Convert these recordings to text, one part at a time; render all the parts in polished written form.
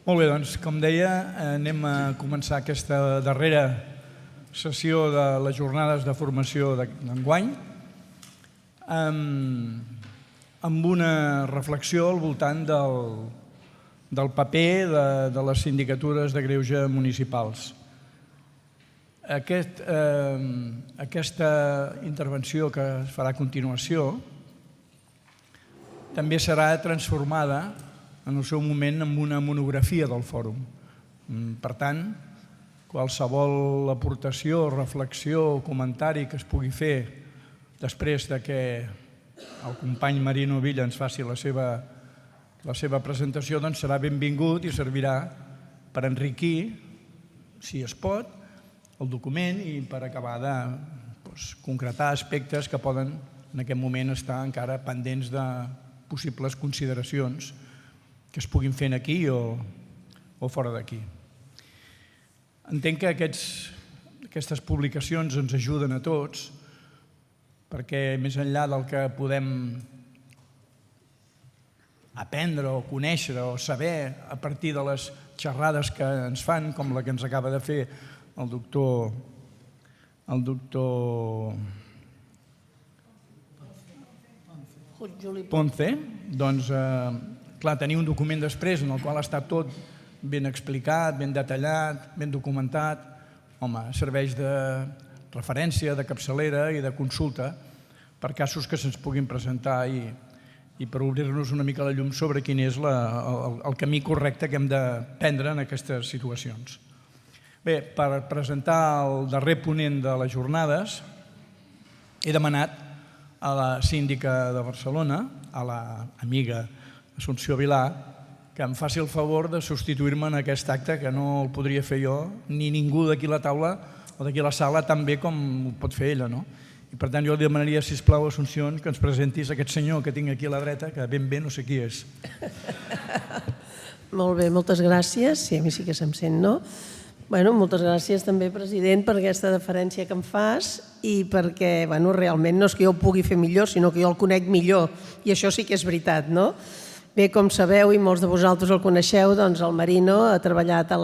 Molt bé, doncs, com deia, anem a començar aquesta darrera sessió de les jornades de formació d'enguany amb una reflexió al voltant del paper de les sindicatures de greuge municipals. Aquesta intervenció que es farà a continuació també serà transformada en el seu moment en una monografia del fòrum. Per tant, qualsevol aportació, reflexió o comentari que es pugui fer després que el company Marino Villa ens faci la seva presentació serà benvingut i servirà per enriquir, si es pot, el document i per acabar de concretar aspectes que poden en aquest moment estar encara pendents de possibles consideracions que es puguin fer aquí o fora d'aquí. Entenc que aquestes publicacions ens ajuden a tots perquè més enllà del que podem aprendre o conèixer o saber a partir de les xerrades que ens fan, com la que ens acaba de fer el doctor Ponce, doncs, clar, tenir un document després en el qual està tot ben explicat, ben detallat, ben documentat, home, serveix de referència, de capçalera i de consulta per casos que se'ns puguin presentar i per obrir-nos una mica la llum sobre quin és el camí correcte que hem de prendre en aquestes situacions. Bé, per presentar el darrer ponent de les jornades he demanat a la síndica de Barcelona, a l'amiga Assumpció Vilà, que em faci el favor de substituir-me en aquest acte que no el podria fer jo ni ningú d'aquí a la taula o d'aquí a la sala tan bé com ho pot fer ella, no? I per tant jo li demanaria, sisplau, Assumpció, que ens presentis aquest senyor que tinc aquí a la dreta, que ben bé no sé qui és. Molt bé, moltes gràcies. Sí, a mi sí que se'm sent, no? Moltes gràcies també, president, per aquesta deferència que em fas i perquè realment no és que jo ho pugui fer millor, sinó que jo el conec millor i això sí que és veritat, no? Bé, com sabeu i molts de vosaltres el coneixeu, doncs el Marino ha treballat a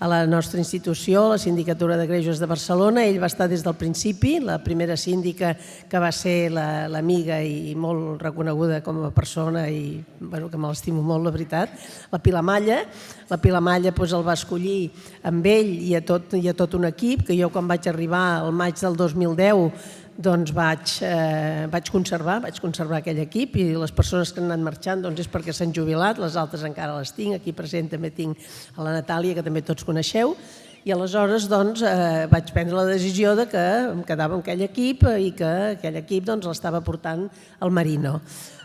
la nostra institució, la Sindicatura de Greuges de Barcelona. Ell va estar des del principi, la primera síndica que va ser l'amiga i molt reconeguda com a persona i que me l'estimo molt, la veritat, la Pilar Malla. La Pilar Malla el va escollir amb ell i a tot un equip, que jo quan vaig arribar al maig del 2010 doncs vaig conservar aquell equip i les persones que han anat marxant és perquè s'han jubilat, les altres encara les tinc, aquí present també tinc a la Natàlia, que també tots coneixeu, i aleshores vaig prendre la decisió que em quedava amb aquell equip i que aquell equip l'estava portant el Marino.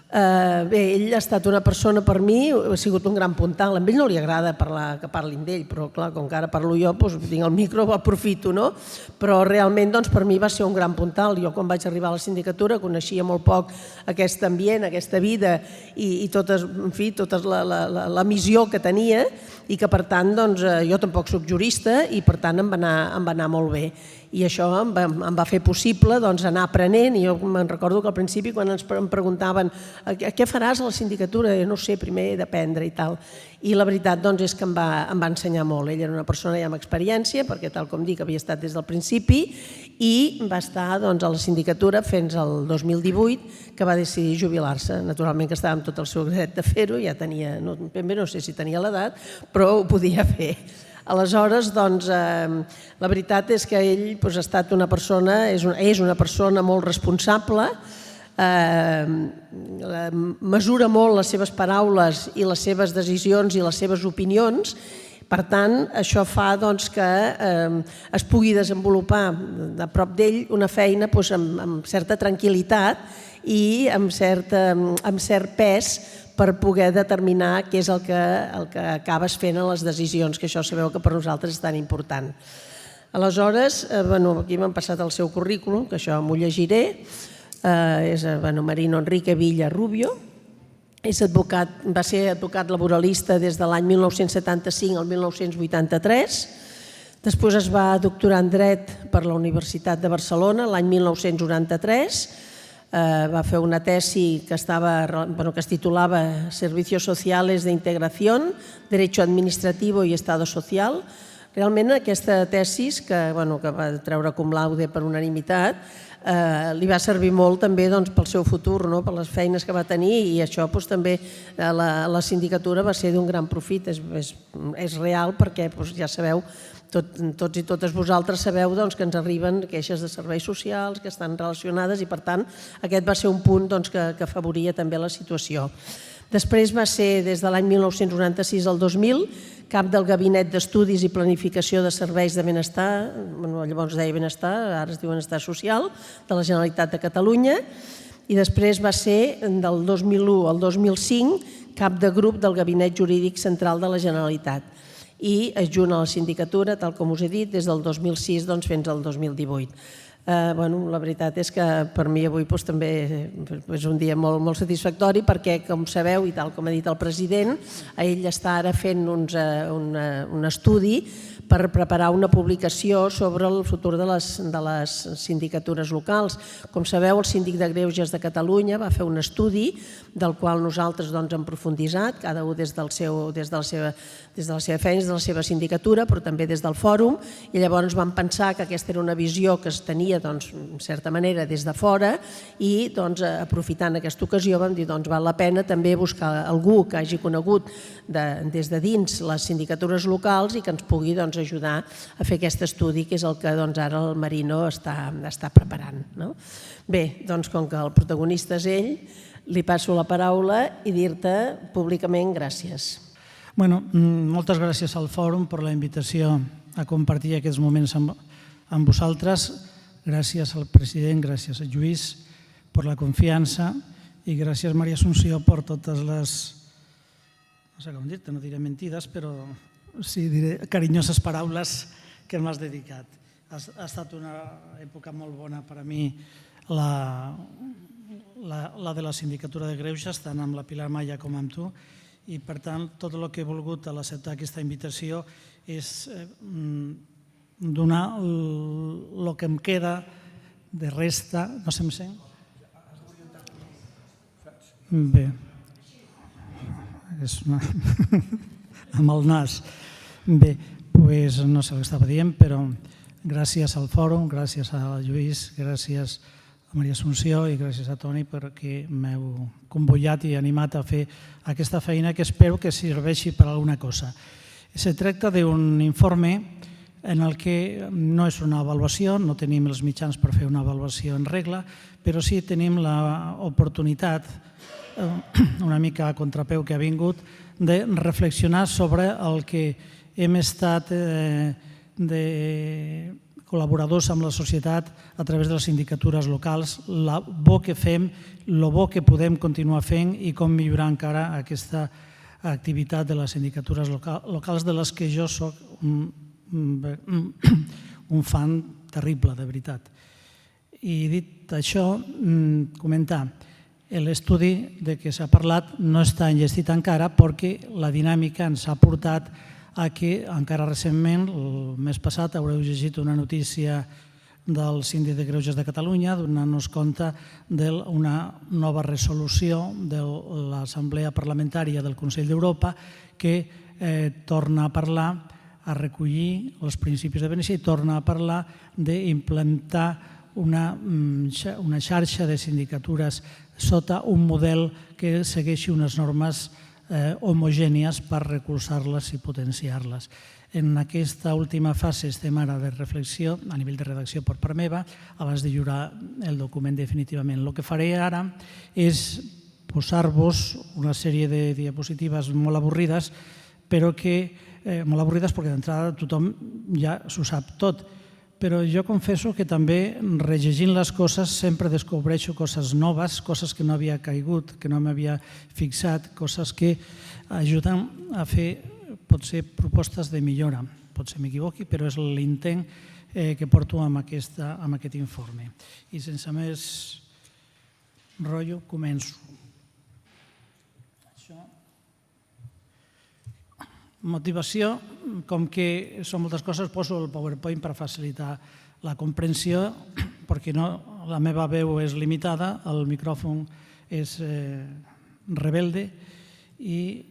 Bé, ell ha estat una persona, per mi, ha sigut un gran puntal. A ell no li agrada que parlin d'ell, però clar, com que ara parlo jo, tinc el micro, aprofito, no? Però realment per mi va ser un gran puntal. Jo quan vaig arribar a la sindicatura coneixia molt poc aquest ambient, aquesta vida i tota la missió que tenia i que per tant jo tampoc soc jurista i per tant em va anar molt bé. I això em va fer possible anar aprenent i jo me'n recordo que al principi quan em preguntaven què faràs a la sindicatura, no sé, primer he d'aprendre i tal. I la veritat és que em va ensenyar molt. Ell era una persona ja amb experiència perquè tal com dic havia estat des del principi i va estar a la sindicatura fins al 2018 que va decidir jubilar-se. Naturalment que estava amb tot el seu dret de fer-ho, ja tenia, ben bé no sé si tenia l'edat, però ho podia fer. Aleshores, la veritat és que ell ha estat una persona, és una persona molt responsable, mesura molt les seves paraules i les seves decisions i les seves opinions. Per tant, això fa que es pugui desenvolupar de prop d'ell una feina amb certa tranquil·litat i amb cert pes per poder determinar què és el que acabes fent en les decisions, que això sabeu que per nosaltres és tan important. Aleshores, aquí m'han passat el seu currículum, que això m'ho llegiré. És Marino Enrique Villa Rubio, va ser advocat laboralista des de l'any 1975 al 1983, després es va doctorar en Dret per la Universitat de Barcelona l'any 1993, va fer una tesi que es titulava Servicios Sociales de Integración, Derecho Administrativo y Estado Social. Realment aquesta tesi, que va treure cum laude per unanimitat, li va servir molt també pel seu futur, per les feines que va tenir, i això també la sindicatura va ser d'un gran profit. És real perquè ja sabeu, tots i totes vosaltres sabeu que ens arriben queixes de serveis socials que estan relacionades i, per tant, aquest va ser un punt que afavoria també la situació. Després va ser, des de l'any 1996 al 2000, cap del Gabinet d'Estudis i Planificació de Serveis de Benestar, llavors es deia Benestar, ara es diu Benestar Social, de la Generalitat de Catalunya, i després va ser, del 2001 al 2005, cap de grup del Gabinet Jurídic Central de la Generalitat i adjunt a la sindicatura, tal com us he dit, des del 2006 fins al 2018. La veritat és que per mi avui també és un dia molt satisfactori perquè, com sabeu, i tal com ha dit el president, ell està ara fent un estudi per preparar una publicació sobre el futur de les sindicatures locals. Com sabeu, el síndic de Greuges de Catalunya va fer un estudi del qual nosaltres hem profunditzat, cada un des de la seva feina, des de la seva sindicatura, però també des del fòrum, i llavors vam pensar que aquesta era una visió que es tenia, en certa manera, des de fora, i aprofitant aquesta ocasió vam dir que val la pena també buscar algú que hagi conegut des de dins les sindicatures locals i que ens pugui ajudar a fer aquest estudi, que és el que ara el Marino està preparant. Bé, com que el protagonista és ell, li passo la paraula i dir-te públicament gràcies. Moltes gràcies al Fòrum per la invitació a compartir aquests moments amb vosaltres. Gràcies al president, gràcies a Lluís per la confiança i gràcies, Maria Assumpció, per totes les, no sé com dir-te, no diré mentides, però sí diré carinyoses paraules que m'has dedicat. Ha estat una època molt bona per a mi, la de la Sindicatura de Greuges, tant amb la Pilar Maya com amb tu, i per tant tot el que he volgut a l'acceptar aquesta invitació és donar el que em queda de resta. No se em sent? Bé, amb el nas. Bé, doncs no sé el que estava dient, però gràcies al Fòrum, gràcies a Lluís, gràcies a Maria Assumpció i gràcies a Toni perquè m'heu convocat i animat a fer aquesta feina que espero que serveixi per alguna cosa. Se tracta d'un informe en el que no és una avaluació, no tenim els mitjans per fer una avaluació en regla, però sí tenim l'oportunitat, una mica a contrapeu que ha vingut, de reflexionar sobre el que hem estat de col·laboradors amb la societat a través de les sindicatures locals, el bo que fem, el bo que podem continuar fent i com millorar encara aquesta activitat de les sindicatures locals de les que jo soc un fan terrible, de veritat. I dit això, comentar, l'estudi de què s'ha parlat no està enllestit encara perquè la dinàmica ens ha portat a que encara recentment, el mes passat, haureu llegit una notícia del Síndic de Greuges de Catalunya donant-nos compte d'una nova resolució de l'Assemblea Parlamentària del Consell d'Europa que torna a parlar, a recollir els principis de Venècia i torna a parlar d'implantar una xarxa de sindicatures sota un model que segueixi unes normes homogènies per recolzar-les i potenciar-les. En aquesta última fase estem ara de reflexió, a nivell de redacció per part meva, abans de lliurar el document definitivament. El que faré ara és posar-vos una sèrie de diapositives molt avorrides, però que molt avorrides perquè d'entrada tothom ja s'ho sap tot, però jo confesso que també rellegint les coses sempre descobreixo coses noves, coses que no havia caigut, que no m'havia fixat, coses que ajuden a fer potser propostes de millora. Potser m'equivoqui, però és l'intent que porto amb aquest informe. I sense més rotllo, començo. Motivació, com que són moltes coses, poso el PowerPoint per facilitar la comprensió, perquè no la meva veu és limitada, el micròfon és rebelde i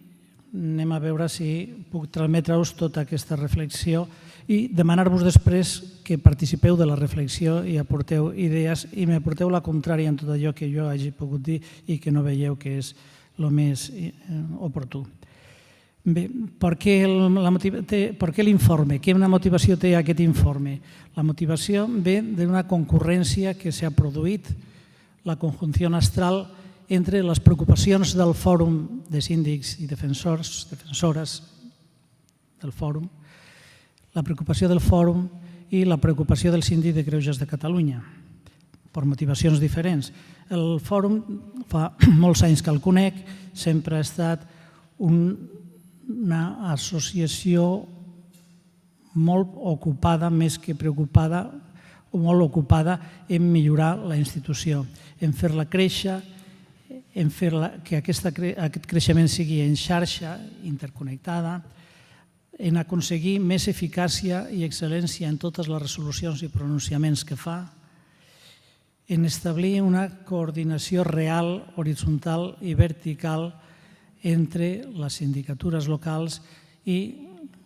anem a veure si puc transmetre-us tota aquesta reflexió i demanar-vos després que participeu de la reflexió i aporteu idees i m'aporteu la contrària en tot allò que jo hagi pogut dir i que no veieu que és el més oportú. Bé, per què l'informe? Quina motivació té aquest informe? La motivació ve d'una concurrència que s'ha produït, la conjunció astral entre les preocupacions del Fòrum de Síndics i defensores del Fòrum, la preocupació del Fòrum i la preocupació del Síndic de Greuges de Catalunya, per motivacions diferents. El Fòrum, fa molts anys que el conec, sempre ha estat una associació molt ocupada, més que preocupada, o molt ocupada en millorar la institució, en fer-la créixer, en fer que aquest creixement sigui en xarxa, interconnectada, en aconseguir més eficàcia i excel·lència en totes les resolucions i pronunciaments que fa, en establir una coordinació real, horitzontal i vertical entre les sindicatures locals i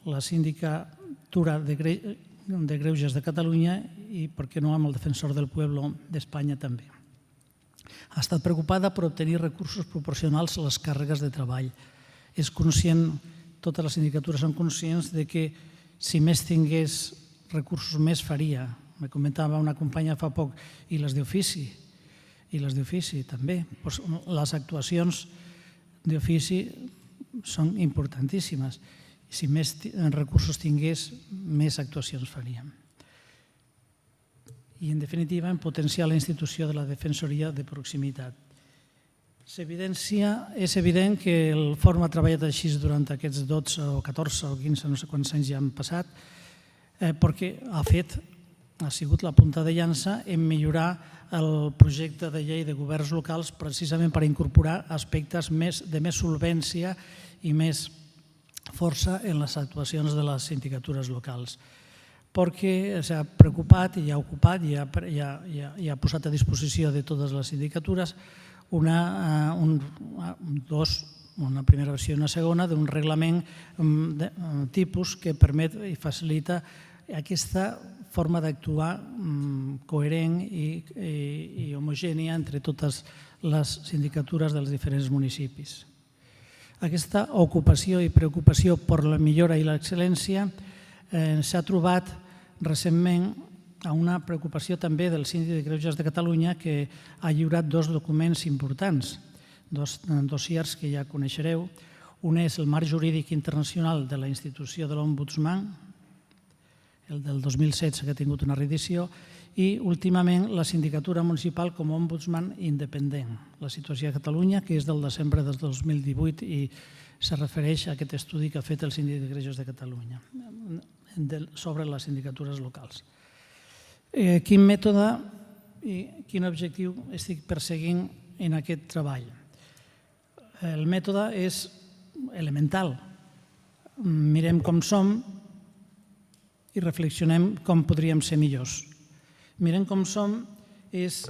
la sindicatura de Greuges de Catalunya i, per què no, amb el Defensor del Pueblo d'Espanya també. Ha estat preocupada per obtenir recursos proporcionals a les càrregues de treball. És conscient, totes les sindicatures són conscients de que si més tingués recursos més faria. Me comentava una companya fa poc, i les d'ofici, també. Les actuacions d'ofici són importantíssimes. Si més recursos tingués, més actuacions faríem. I, en definitiva, en potenciar la institució de la defensoria de proximitat. És evident que el Fòrum ha treballat així durant aquests 12 o 14 o 15, no sé quants anys ja han passat, perquè ha sigut la punta de llança en millorar el projecte de llei de governs locals precisament per incorporar aspectes de més solvència i més força en les actuacions de les sindicatures locals. Perquè s'ha preocupat i ha ocupat i ha posat a disposició de totes les sindicatures una primera versió i una segona d'un reglament tipus que permet i facilita aquesta forma d'actuar coherent i homogènia entre totes les sindicatures dels diferents municipis. Aquesta ocupació i preocupació per la millora i l'excel·lència s'ha trobat recentment a una preocupació també del Síndic de Greuges de Catalunya, que ha lliurat dos documents importants, dos dossiers que ja coneixereu. Un és el marc jurídic internacional de la institució de l'Ombudsman, el del 2016, que ha tingut una reedició, i últimament la sindicatura municipal com a ombudsman independent. La situació a Catalunya, que és del desembre del 2018 i se refereix a aquest estudi que ha fet el Síndic de Greuges de Catalunya sobre les sindicatures locals. Quin mètode i quin objectiu estic perseguint en aquest treball? El mètode és elemental. Mirem com som i reflexionem com podríem ser millors. Mirem com som és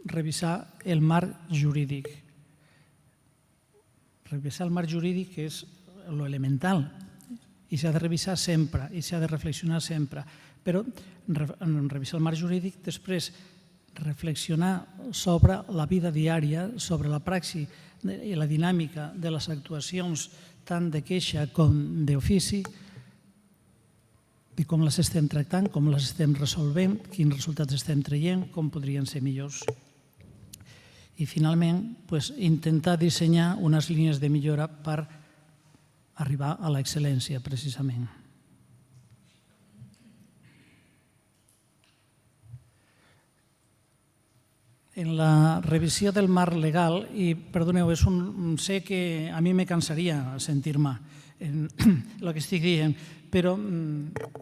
revisar el marc jurídic. Revisar el marc jurídic és l'elemental i s'ha de revisar sempre i s'ha de reflexionar sempre. Però en revisar el marc jurídic, després reflexionar sobre la vida diària, sobre la praxi i la dinàmica de les actuacions tant de queixa com d'ofici, i com les estem tractant, com les estem resolvent, quins resultats estem traient, com podrien ser millors. I finalment, intentar dissenyar unes línies de millora per arribar a l'excel·lència, precisament. En la revisió del marc legal, i perdoneu, sé que a mi me cansaria sentir-me en el que estic dient, però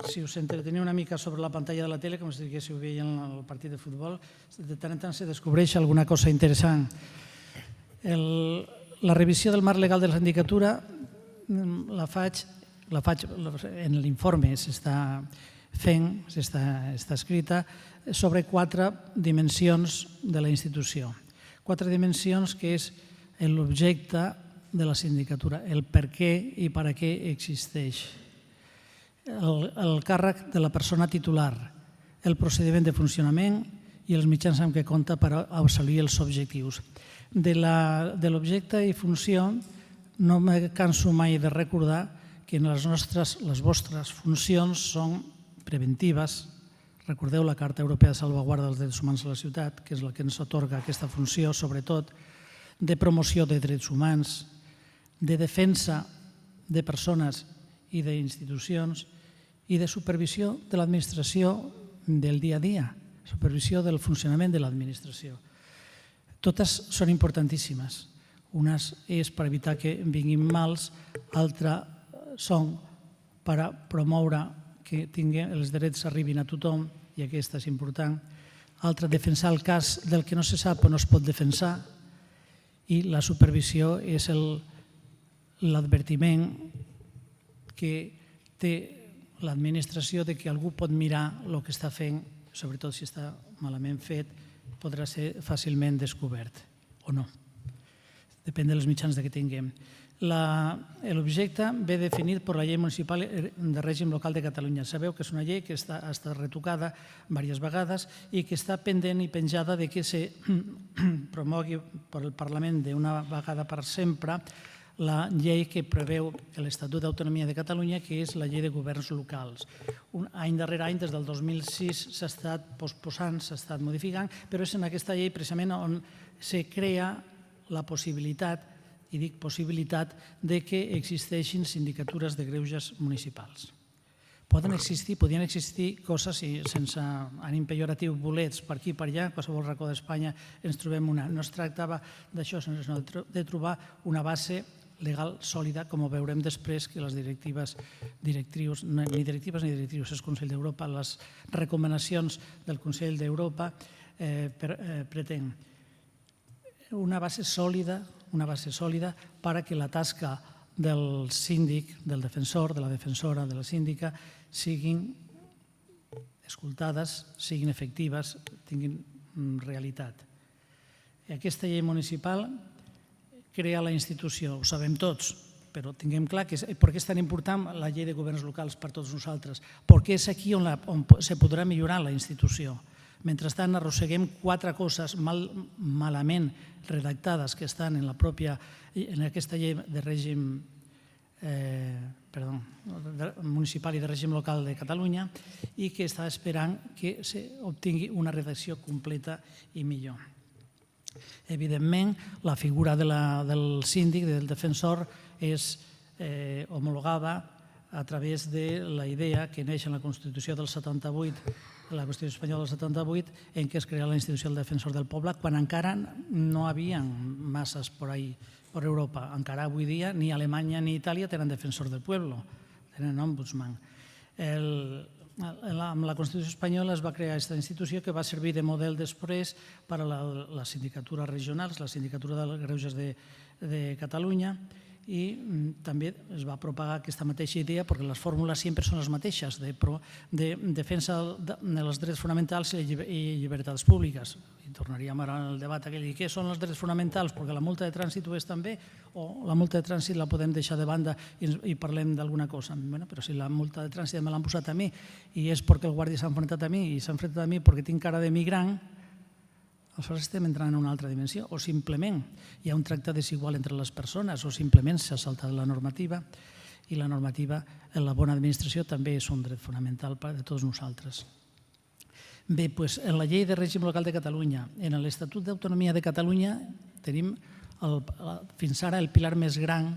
si us entreteniu una mica sobre la pantalla de la tele, com si diguéssiu veient el partit de futbol, de tant en tant se descobreix alguna cosa interessant. La revisió del marc legal de la sindicatura la faig en l'informe, s'està fent, està escrita, sobre 4 dimensions de la institució. 4 dimensions que és l'objecte de la sindicatura, el per què i per a què existeix. El càrrec de la persona titular, el procediment de funcionament i els mitjans amb què compta per assolir els objectius. De l'objecte i funció no me canso mai de recordar que les vostres funcions són preventives. Recordeu la Carta Europea de Salvaguarda dels Drets Humans a la Ciutat, que és la que ens atorga aquesta funció, sobretot, de promoció de drets humans, de defensa de persones i d'institucions i de supervisió de l'administració del dia a dia, supervisió del funcionament de l'administració. Totes són importantíssimes. Unes és per evitar que vinguin mals, altres són per promoure que els drets arribin a tothom, i aquesta és important. Altra, defensar el cas del que no se sap o no es pot defensar. I la supervisió és l'advertiment que té l'administració de que algú pot mirar el que està fent, sobretot si està malament fet, podrà ser fàcilment descobert o no. Depèn dels mitjans que tinguem. L'objecte ve definit per la Llei Municipal de Règim Local de Catalunya. Sabeu que és una llei que ha estat retocada diverses vegades i que està pendent i penjada de que se promogui per el Parlament d'una vegada per sempre la llei que preveu l'Estatut d'Autonomia de Catalunya, que és la llei de governs locals. Any darrere any, des del 2006, s'ha estat posposant, s'ha estat modificant, però és en aquesta llei precisament on se crea la possibilitat, i dic possibilitat, de que existeixin sindicatures de greuges municipals. Podien existir coses, sense ànim pejoratiu, bolets per aquí i per allà, a qualsevol racó d'Espanya ens trobem una. No es tractava d'això, sinó de trobar una base legal sòlida, com ho veurem després, que les directrius, ni directrius, és Consell d'Europa, les recomanacions del Consell d'Europa pretén una base sòlida perquè la tasca del síndic, del defensor, de la defensora, de la síndica, siguin escoltades, siguin efectives, tinguin realitat. Aquesta llei municipal crea la institució, ho sabem tots, però tinguem clar per què és tan important la llei de governs locals per tots nosaltres, perquè és aquí on se podrà millorar la institució. Mentrestant, arrosseguem 4 coses malament redactades que estan en aquesta llei de règim municipal i de règim local de Catalunya i que està esperant que s'obtingui una redacció completa i millor. Evidentment, la figura del síndic, del defensor, és homologada a través de la idea que neix en la Constitució del 78, la Constitució espanyola del 78, en què es crea la institució del defensor del poble, quan encara no hi havia masses per ahí, per Europa. Encara avui dia ni Alemanya ni Itàlia tenen defensor del pueblo, tenen ombudsman. Amb la Constitució espanyola es va crear aquesta institució que va servir de model després per a les sindicatures regionals, la sindicatura de greuges de Catalunya, i també es va propagar aquesta mateixa idea perquè les fórmules sempre són les mateixes de defensa dels drets fonamentals i llibertats públiques. I tornaríem ara al debat aquell de què són els drets fonamentals, perquè la multa de trànsit ho és també, o la multa de trànsit la podem deixar de banda i parlem d'alguna cosa. Però si la multa de trànsit me l'han posat a mi i és perquè el guàrdia s'ha enfrontat a mi i s'ha enfrontat a mi perquè tinc cara de migrant, aleshores estem entrant en una altra dimensió, o simplement hi ha un tracte desigual entre les persones, o simplement s'ha saltat la normativa, i la normativa en la bona administració també és un dret fonamental de tots nosaltres. Bé, doncs en la llei de règim local de Catalunya, en l'Estatut d'Autonomia de Catalunya, tenim fins ara el pilar més gran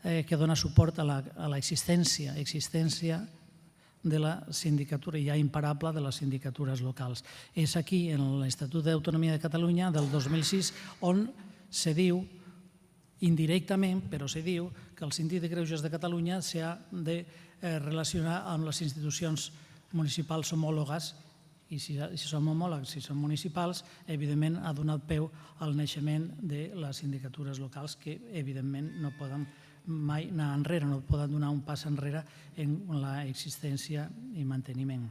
que dona suport a l'existència de la sindicatura ja imparable de les sindicatures locals. És aquí, en l'Estatut d'Autonomia de Catalunya del 2006, on se diu, indirectament, però se diu que el síndic de greuges de Catalunya s'ha de relacionar amb les institucions municipals homòlogues i si som homòlegs, si som municipals, evidentment ha donat peu al naixement de les sindicatures locals que evidentment no poden mai anar enrere, no poden donar un pas enrere en l'existència i manteniment.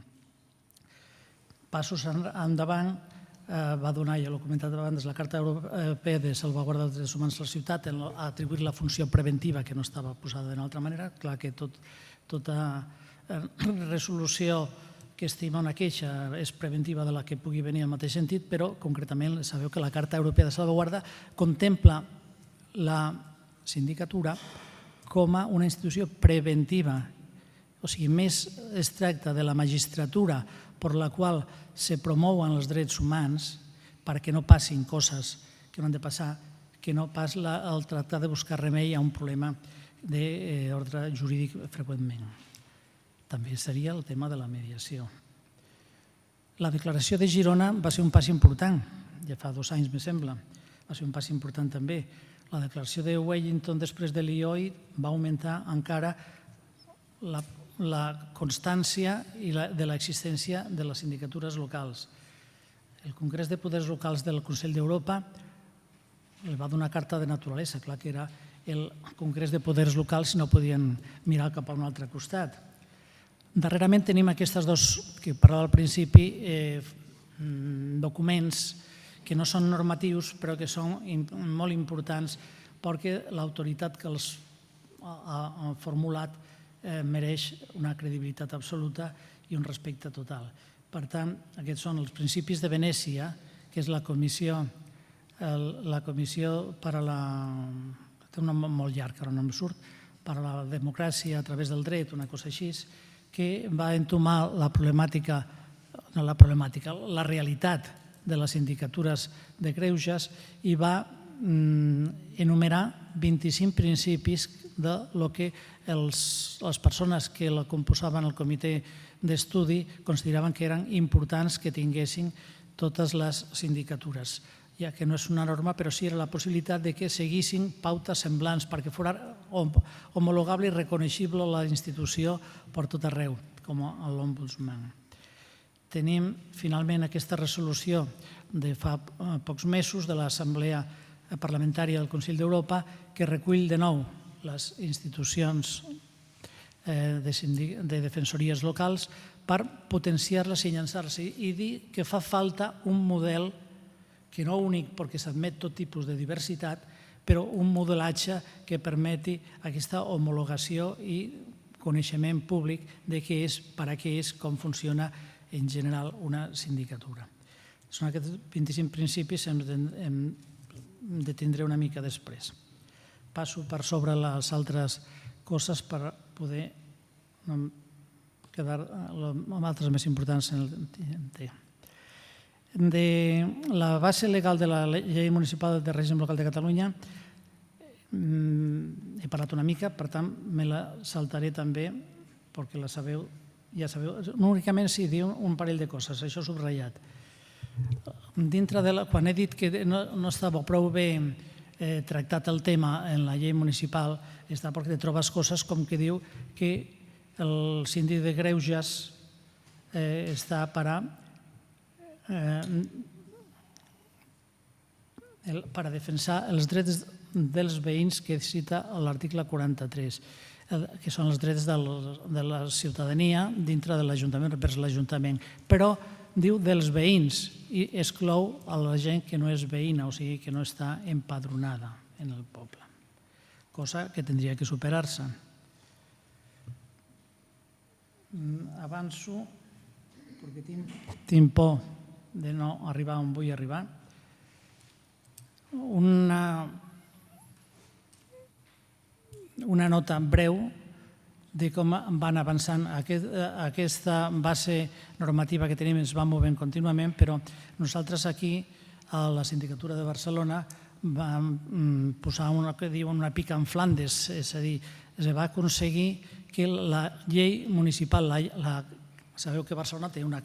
Passos endavant va donar, ja l'he comentat abans, la Carta Europea de Salvaguarda dels Drets Humans a la Ciutat, a atribuir la funció preventiva que no estava posada d'una altra manera. Clar que tota resolució que estima una queixa és preventiva de la que pugui venir al mateix sentit, però concretament sabeu que la Carta Europea de Salvaguarda contempla la sindicatura com a una institució preventiva, o sigui, més es tracta de la magistratura per la qual se promouen els drets humans perquè no passin coses que no han de passar, que no pas el tractar de buscar remei a un problema d'ordre jurídic freqüentment. També seria el tema de la mediació. La declaració de Girona va ser un pas important, ja fa 2 anys, me sembla, va ser un pas important també. La declaració de Wellington després de l'IOI va augmentar encara la constància de l'existència de les sindicatures locals. El Congrés de Poders Locals del Consell d'Europa li va donar carta de naturalesa, clar que era el Congrés de Poders Locals i no podien mirar cap a un altre costat. Darrerament tenim aquests dos, que parlava al principi, documents que no són normatius però que són molt importants perquè l'autoritat que els ha formulat mereix una credibilitat absoluta i un respecte total. Per tant, aquests són els principis de Venècia, que és la comissió per a la... té un nom molt llarg, ara no em surt, per a la democràcia a través del dret, una cosa així, que va entomar la realitat de les sindicatures de greuges i va enumerar 25 principis de lo que les persones que la composaven el comitè d'estudi consideraven que eren importants que tinguessin totes les sindicatures, ja que no és una norma, però sí era la possibilitat de que seguissin pautes semblants perquè fos homologable i reconeixible la institució per tot arreu, com l'Ombudsman. Tenim finalment aquesta resolució de fa pocs mesos de l'Assemblea Parlamentària del Consell d'Europa que recull de nou les institucions de defensories locals per potenciar-les i llançar-se i dir que fa falta un model que no únic perquè s'admet tot tipus de diversitat, però un modelatge que permeti aquesta homologació i coneixement públic de què és, per a què és, com funciona en general una sindicatura. Són aquests 25 principis, hem de tindre una mica després. Passo per sobre les altres coses per poder quedar amb altres més importants en el temps. De la base legal de la Llei Municipal de Règim Local de Catalunya he parlat una mica, per tant me la saltaré també perquè la sabeu, ja sabeu, únicament sí, diu un parell de coses, això subratllat. Quan he dit que no estava prou bé tractat el tema en la llei municipal, està perquè trobes coses com que diu que el síndic de greuges està per a defensar els drets dels veïns que cita l'article 43, que són els drets de la ciutadania dintre de l'Ajuntament, vers l'Ajuntament. Però diu dels veïns i exclou a la gent que no és veïna, o sigui, que no està empadronada en el poble, cosa que tindria que superar-se. Avanço, perquè tinc por de no arribar on vull arribar. Una nota breu de com van avançant. Aquesta base normativa que tenim es va movent contínuament, però nosaltres aquí, a la Sindicatura de Barcelona, vam posar una que diuen una pica en Flandes, és a dir, es va aconseguir que la llei municipal, sabeu que Barcelona té una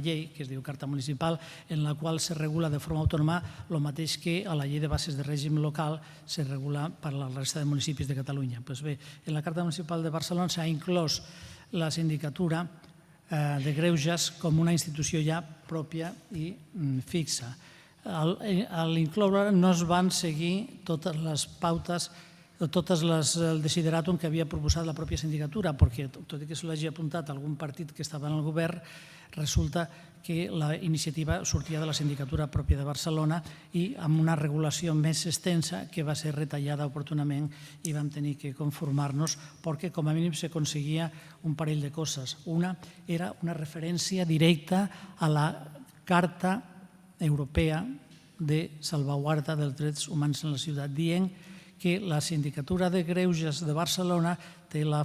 llei que es diu Carta Municipal, en la qual se regula de forma autònoma el mateix que a la llei de bases de règim local se regula per a la resta de municipis de Catalunya. Doncs bé, en la Carta Municipal de Barcelona s'ha inclòs la sindicatura de greuges com una institució ja pròpia i fixa. A l'incloure no es van seguir totes les pautes el desideratum que havia proposat la pròpia sindicatura, perquè tot i que se l'hagi apuntat algun partit que estava en el govern, resulta que la iniciativa sortia de la sindicatura pròpia de Barcelona i amb una regulació més extensa que va ser retallada oportunament i vam tenir que conformar-nos perquè com a mínim s'aconseguia un parell de coses. Una era una referència directa a la Carta Europea de Salvaguarda dels Drets Humans en la ciutat, dient que la Sindicatura de Greuges de Barcelona té la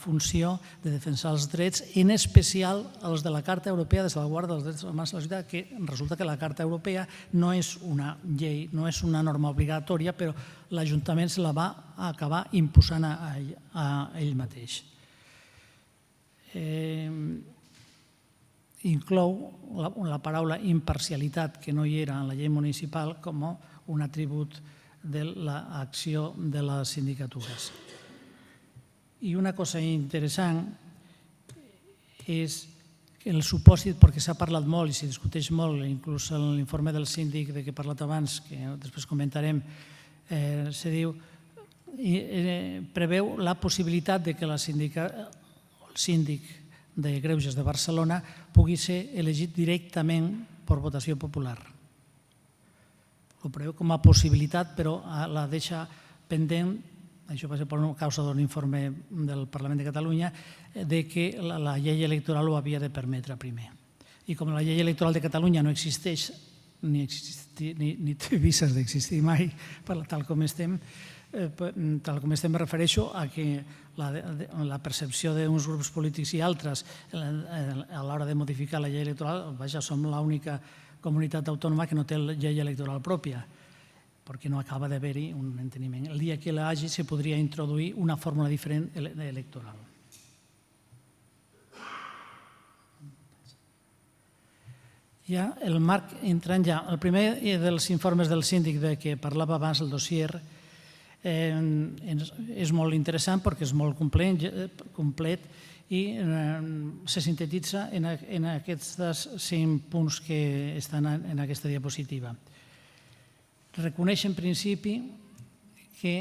funció de defensar els drets, en especial els de la Carta Europea de Salvaguarda dels Drets Humans en la ciutat, que resulta que la Carta Europea no és una llei, no és una norma obligatòria, però l'Ajuntament se la va acabar imposant a ell mateix. Inclou la paraula imparcialitat, que no hi era en la llei municipal, com un atribut de l'acció de les sindicatures. I una cosa interessant és el supòsit, perquè s'ha parlat molt i s'hi discuteix molt, inclús en l'informe del síndic de què he parlat abans, que després comentarem, se diu, preveu la possibilitat que el síndic de Greuges de Barcelona pugui ser elegit directament per votació popular. Ho preveu com a possibilitat, però la deixa pendent, això va ser per causa d'un informe del Parlament de Catalunya, que la llei electoral ho havia de permetre primer. I com la llei electoral de Catalunya no existeix, ni té vises d'existir mai, tal com estem, me refereixo a que la percepció d'uns grups polítics i altres a l'hora de modificar la llei electoral, vaja, som l'única comunitat autònoma que no té llei electoral pròpia, perquè no acaba d'haver-hi un enteniment. El dia que l'hagi se podria introduir una fórmula diferent electoral. Ja el marc entrant ja, el primer dels informes del síndic de què parlava abans, el dossier, és molt interessant perquè és molt complet i se sintetitza en aquests 5 punts que estan en aquesta diapositiva. Reconeix en principi que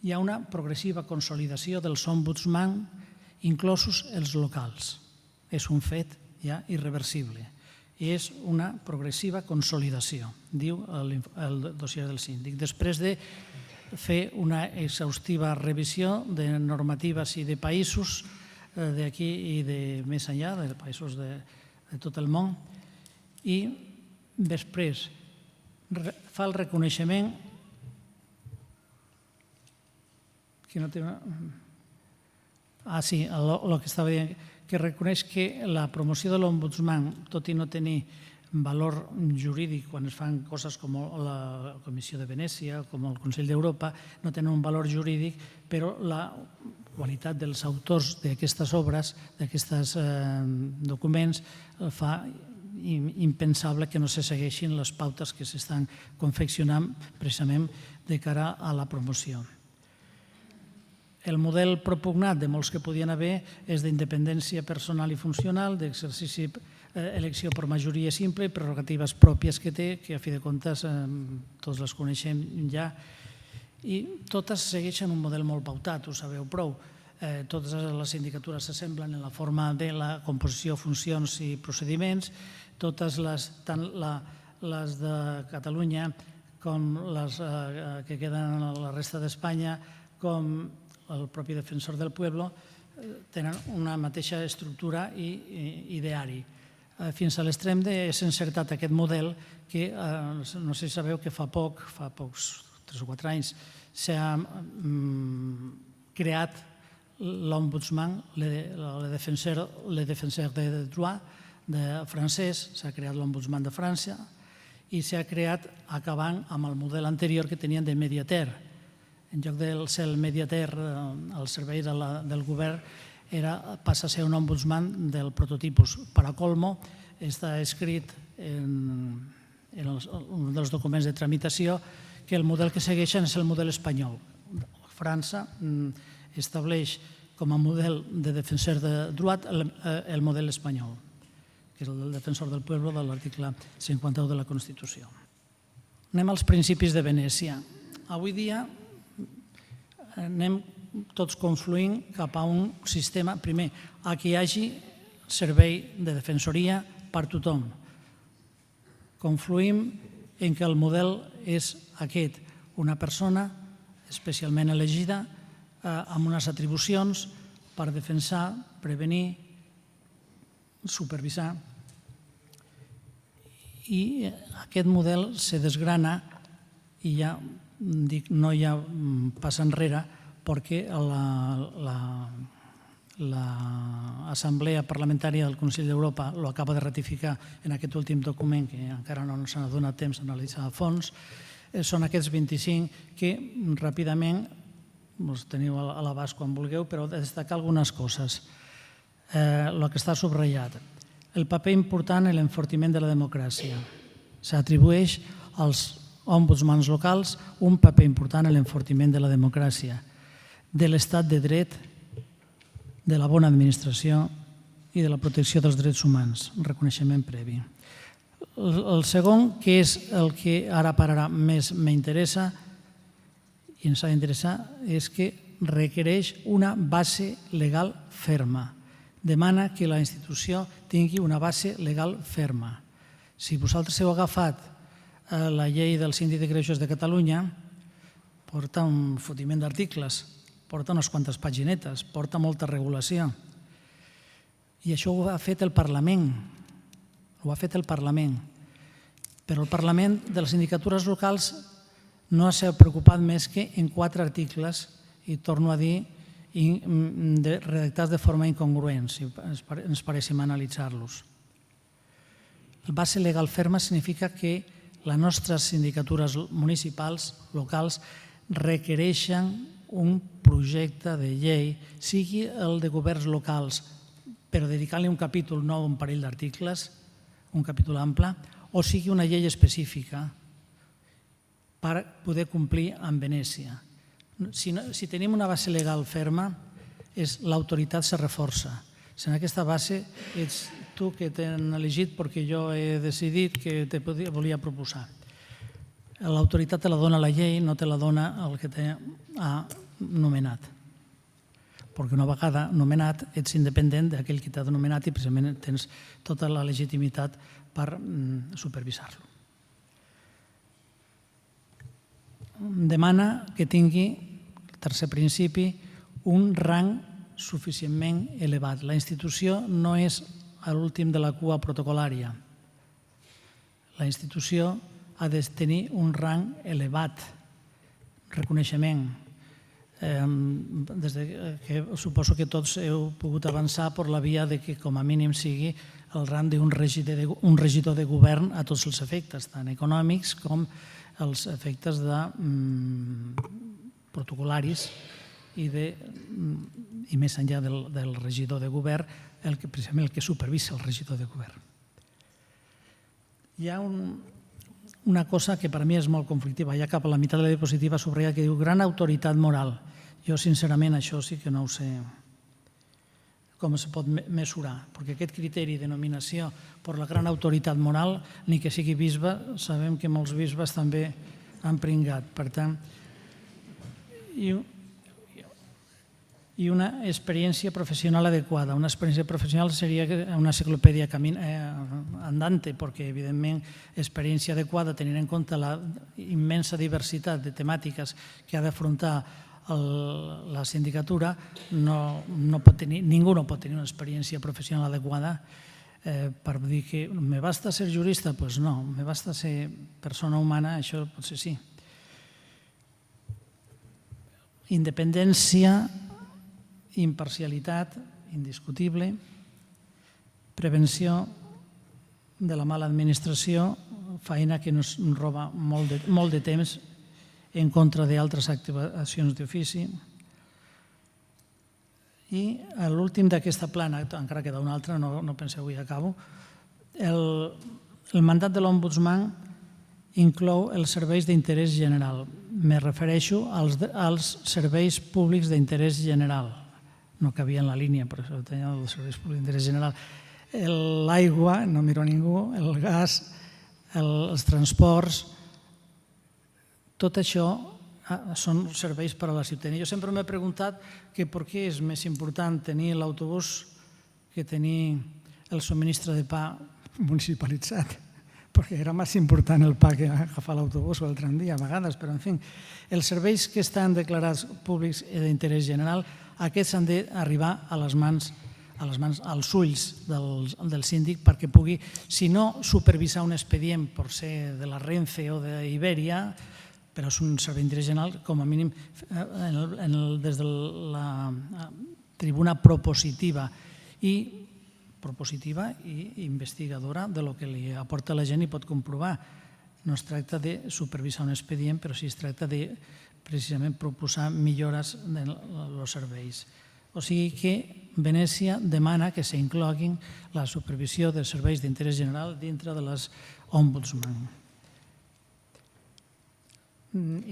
hi ha una progressiva consolidació dels ombudsman, inclosos els locals. És un fet ja irreversible. És una progressiva consolidació, diu el dossier del síndic. Després de fer una exhaustiva revisió de normatives i de països d'aquí i de més enllà, de països de tot el món, i després fa el reconeixement que no té... Sí, el que estava dient, que reconeix que la promoció de l'ombudsman, tot i no tenir valor jurídic quan es fan coses com la Comissió de Venècia o com el Consell d'Europa, no tenen un valor jurídic, però la qualitat dels autors d'aquestes obres, d'aquests documents, fa impensable que no se segueixin les pautes que s'estan confeccionant precisament de cara a la promoció. El model propugnat de molts que podien haver és d'independència personal i funcional, d'exercici elecció per majoria simple, prerrogatives pròpies que té, que a fi de comptes tots les coneixem ja, i totes segueixen un model molt pautat, ho sabeu prou. Totes les sindicatures s'assemblen en la forma de la composició, funcions i procediments, totes tant les de Catalunya com les que queden a la resta d'Espanya, com el propi defensor del pueblo, tenen una mateixa estructura i ideari. Fins a l'extrem s'ha encertat aquest model que, no sé si sabeu que fa pocs 3 o 4 anys, s'ha creat l'ombudsman, le défenseur des droits francès, s'ha creat l'ombudsman de França i s'ha creat acabant amb el model anterior que tenien de mediater. En lloc de ser el mediater al servei del govern, passa a ser un ombudsman del prototipus. Per a colmo, està escrit en un dels documents de tramitació que el model que segueixen és el model espanyol. França estableix com a model de defensor de droit el model espanyol, que és el del defensor del pueblo de l'article 51 de la Constitució. Anem als principis de Venècia. Avui dia anem tots confluint cap a un sistema, primer, a què hi hagi servei de defensoria per tothom. Confluïm en què el model és aquest, una persona especialment elegida amb unes atribucions per defensar, prevenir, supervisar. I aquest model se desgrana i ja dic, no hi ha pas enrere perquè l'Assemblea Parlamentària del Consell d'Europa lo acaba de ratificar en aquest últim document que encara no s'ha donat temps d'analitzar a fons. Són aquests 25 que ràpidament els teniu a l'abast quan vulgueu, però destacar algunes coses. El que està subratllat. El paper important en l'enfortiment de la democràcia. S'atribueix als ombudsmans locals un paper important en l'enfortiment de la democràcia, de l'estat de dret, de la bona administració i de la protecció dels drets humans, un reconeixement previ. El segon, que és el que ara per ara més m'interessa i ens ha d'interessar, és que requereix una base legal ferma. Demana que la institució tingui una base legal ferma. Si vosaltres heu agafat la llei del Síndic de Greuges de Catalunya, porta un fotiment d'articles, porta unes quantes paginetes, porta molta regulació. I això ho ha fet el Parlament. Ho ha fet el Parlament. Però el Parlament de les sindicatures locals no s'ha preocupat més que en 4 articles, i torno a dir, redactats de forma incongruent, si ens pareixem analitzar-los. La base legal ferma significa que les nostres sindicatures municipals, locals, requereixen un projecte de llei, sigui el de governs locals, però dedicant-li un capítol nou, un parell d'articles, un capítol ample, o sigui una llei específica per poder complir amb Venècia. Si tenim una base legal ferma, l'autoritat se reforça. Si en aquesta base ets tu que t'han elegit perquè jo he decidit que te volia proposar. L'autoritat te la dona la llei, no te la dona el que t'ha nomenat. Perquè una vegada nomenat ets independent d'aquell que t'ha nomenat i precisament tens tota la legitimitat per supervisar-lo. Demana que tingui, tercer principi, un rang suficientment elevat. La institució no és l'últim de la cua protocolària. La institució ha de tenir un rang elevat, reconeixement. Suposo que tots heu pogut avançar per la via de que com a mínim sigui el rang d'un regidor de govern a tots els efectes, tant econòmics com els efectes protocolaris i més enllà del regidor de govern, precisament el que supervisa el regidor de govern. Hi ha una cosa que per a mi és molt conflictiva, ja cap a la meitat de la diapositiva subratlla que diu gran autoritat moral. Jo sincerament això sí que no ho sé com es pot mesurar, perquè aquest criteri de nominació per la gran autoritat moral, ni que sigui bisbe, sabem que molts bisbes també han pringat. Per tant, i una experiència professional adequada. Una experiència professional seria una enciclopèdia andante, perquè, evidentment, experiència adequada, tenint en compte la immensa diversitat de temàtiques que ha d'afrontar la sindicatura, ningú no pot tenir una experiència professional adequada per dir que me basta ser jurista? Doncs no, me basta ser persona humana, això potser sí. Independència, imparcialitat, indiscutible, prevenció de la mala administració, feina que ens roba molt de temps en contra d'altres actuacions d'ofici. I l'últim d'aquesta plana, encara queda una altra, no penseu, avui acabo, el mandat de l'ombudsman inclou els serveis d'interès general. Me refereixo als serveis públics d'interès general. No cabia en la línia, però això tenia els serveis públics d'interès general. L'aigua, no miro a ningú, el gas, els transports, tot això són serveis per a la ciutadania. Jo sempre m'he preguntat que per què és més important tenir l'autobús que tenir el subministre de pa municipalitzat, perquè era més important el pa que agafar l'autobús o el tramvia a vegades, però en fi, els serveis que estan declarats públics i d'interès general, aquests han d'arribar a les mans, als ulls del síndic perquè pugui, si no supervisar un expedient per ser de la Renfe o d'Iberia, però és un servei d'interès general, com a mínim des de la tribuna propositiva i investigadora de lo que li aporta la gent i pot comprovar. No es tracta de supervisar un expedient, però sí es tracta de precisament proposar millores dels serveis. O sigui que Venècia demana que s'incloguin la supervisió dels serveis d'interès general dintre de les ombudsman.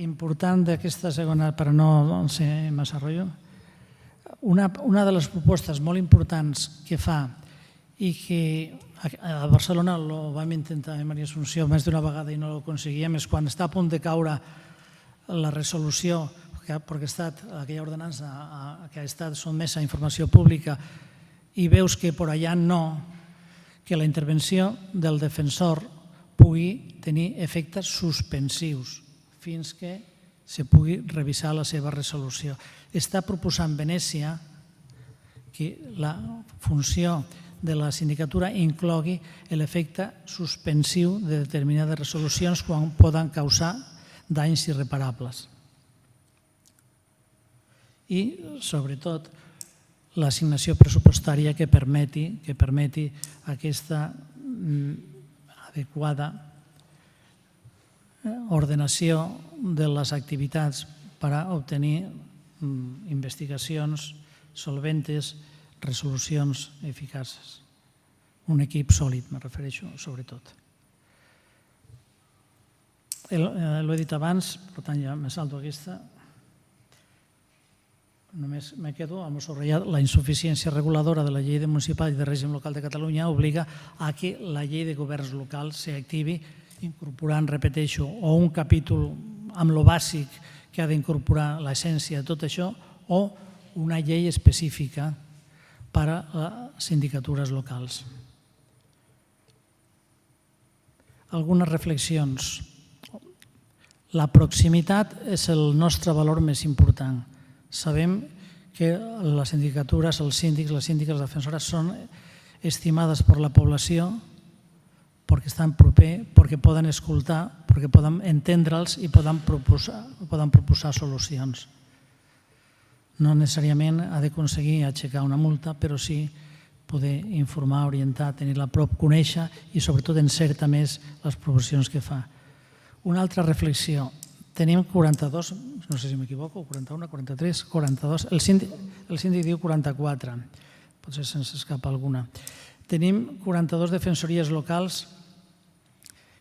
Important d'aquesta segona, per no ser massa rotllo, una de les propostes molt importants que fa i que a Barcelona ho vam intentar amb Maria Assumpció més d'una vegada i no ho aconseguíem, és quan està a punt de caure la resolució perquè aquella ordenança que ha estat sotmesa a informació pública i veus que per allà no, que la intervenció del defensor pugui tenir efectes suspensius fins que se pugui revisar la seva resolució. Està proposant Venècia que la funció de la sindicatura inclogui l'efecte suspensiu de determinades resolucions quan poden causar danys irreparables. I, sobretot, l'assignació pressupostària que permeti aquesta adequada ordenació de les activitats per a obtenir investigacions solventes, resolucions eficaces. Un equip sòlid, me refereixo, sobretot. L'ho he dit abans, per tant ja me salto aquesta. Només me quedo amb subratllat la insuficiència reguladora de la llei municipal i de règim local de Catalunya obliga a que la llei de governs locals s'activi incorporant, repeteixo, o un capítol amb lo bàsic que ha d'incorporar l'essència de tot això o una llei específica per a les sindicatures locals. Algunes reflexions. La proximitat és el nostre valor més important. Sabem que les sindicatures, els síndics, les síndiques, les defensores són estimades per la població perquè estan proper, perquè poden escoltar, perquè poden entendre'ls i poden proposar solucions. No necessàriament ha d'aconseguir aixecar una multa, però sí poder informar, orientar, tenir-la a prop, conèixer i sobretot encertar més les proposicions que fa. Una altra reflexió. Tenim 42, no sé si m'equivoco, 41, 43, 42, el síndic diu 44, potser se'ns escapa alguna. Tenim 42 defensories locals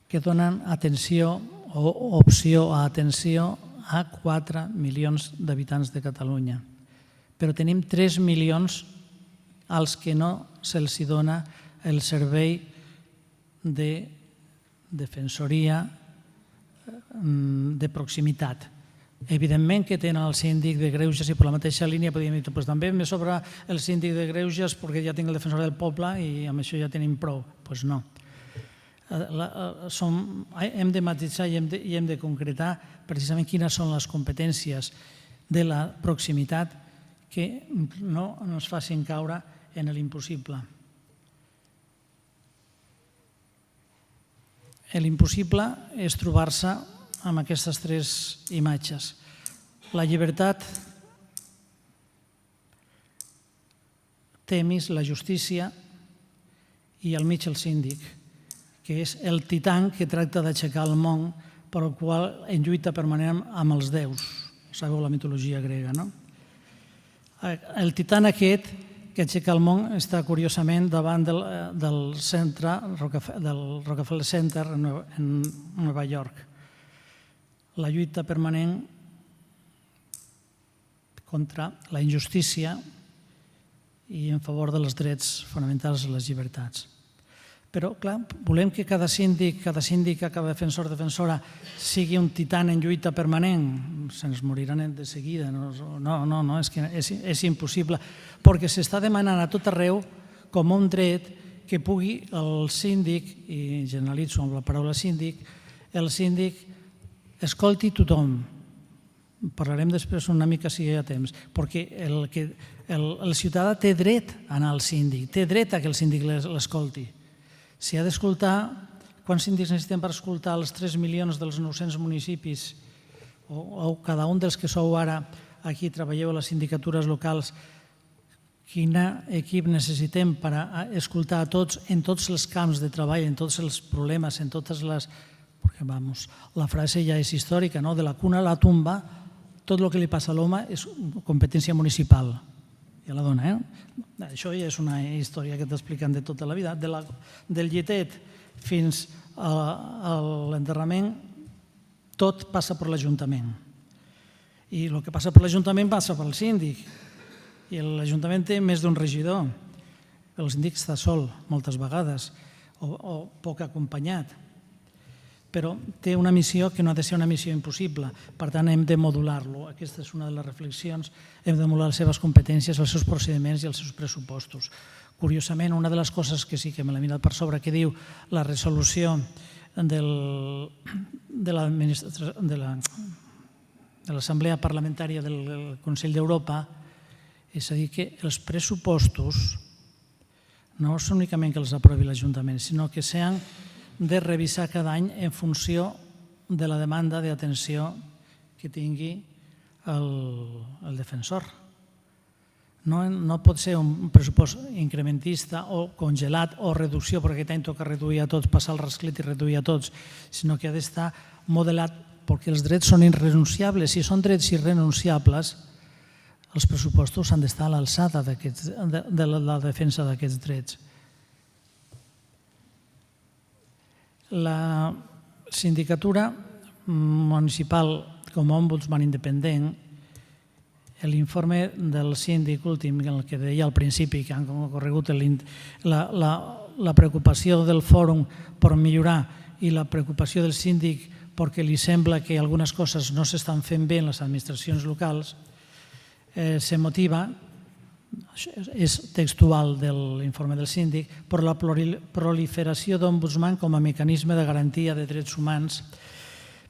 que donen atenció o opció a atenció a 4 milions d'habitants de Catalunya. Però tenim 3 milions als que no se'ls dona el servei de defensoria de proximitat. Evidentment que tenen el síndic de greuges i per la mateixa línia podríem dir que també me sobra el síndic de greuges perquè ja tinc el defensor del poble i amb això ja tenim prou. Doncs no. Hem de matisar i hem de concretar precisament quines són les competències de la proximitat que no ens facin caure en l'impossible. L'impossible és trobar-se amb aquestes 3 imatges. La llibertat, Temis, la justícia i al mig el síndic, que és el titan que tracta d'aixecar el món per al qual en lluita permanent amb els déus. Sabeu la mitologia grega, no? El titan aquest que aixeca el món està curiosament davant del centre, del Rockefeller Center en Nova York. La lluita permanent contra la injustícia i en favor dels drets fonamentals i les llibertats. Però, clar, volem que cada síndic, cada defensora sigui un titan en lluita permanent. se'ns moriran de seguida. No, és que és impossible, perquè s'està demanant a tot arreu com un dret que pugui el síndic, i generalitzo amb la paraula síndic, el síndic escolti tothom. Parlarem després una mica si hi ha temps, perquè el ciutadà té dret a anar al síndic, té dret a que el síndic l'escolti. Si ha d'escoltar, quants síndics necessitem per escoltar els 3 milions dels 900 municipis o cada un dels que sou ara aquí, treballeu a les sindicatures locals, quin equip necessitem per escoltar a tots en tots els camps de treball, en tots els problemes, en totes les... Perquè, vamos, la frase ja és històrica, no? De la cuna a la tumba, tot el que li passa a l'home és competència municipal. Ja la dona, eh? Això ja és una història que t'expliquen de tota la vida. Del llitet fins a l'enterrament, tot passa per l'Ajuntament. I el que passa per l'Ajuntament passa pel síndic. I l'Ajuntament té més d'un regidor. El síndic està sol, moltes vegades, o poc acompanyat. Però té una missió que no ha de ser una missió impossible. Per tant, hem de modular-lo. Aquesta és una de les reflexions. Hem de modular les seves competències, els seus procediments i els seus pressupostos. Curiosament, una de les coses que sí que me l'he mirat per sobre, que diu la resolució de l'Assemblea Parlamentària del Consell d'Europa, és a dir, que els pressupostos no és únicament que els aprovi l'Ajuntament, sinó que s'han de revisar cada any en funció de la demanda d'atenció que tingui el defensor. No pot ser un pressupost incrementista o congelat o reducció, perquè aquest any toca reduir a tots, passar el rasclet i reduir a tots, sinó que ha d'estar modelat perquè els drets són irrenunciables. Si són drets irrenunciables, els pressupostos han d'estar a l'alçada de la defensa d'aquests drets. La sindicatura municipal com a ombudsman independent, l'informe del síndic últim, el que deia al principi, que han corregut la preocupació del fòrum per millorar i la preocupació del síndic perquè li sembla que algunes coses no s'estan fent bé en les administracions locals, se motiva, és textual de l'informe del síndic, per la proliferació d'ombudsman com a mecanisme de garantia de drets humans,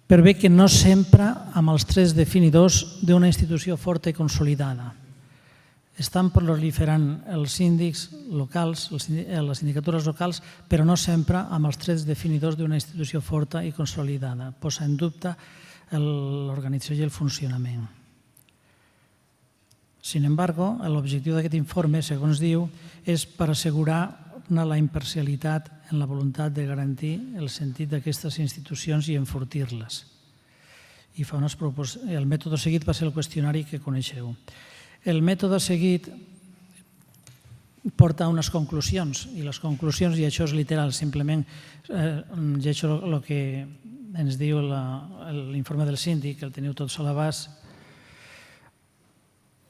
per bé que no sempre amb els trets definidors d'una institució forta i consolidada. Estan proliferant els síndics locals, les sindicatures locals, però no sempre amb els trets definidors d'una institució forta i consolidada. Posa en dubte l'organització i el funcionament. Sin embargo, l'objectiu d'aquest informe, segons diu, és per assegurar la imparcialitat en la voluntat de garantir el sentit d'aquestes institucions i enfortir-les. I fa unes propostes. El mètode seguit va ser el qüestionari que coneixeu. El mètode seguit porta unes conclusions, i les conclusions, i això és literal, simplement llegeixo el que ens diu l'informe del síndic, el teniu tots a l'abast.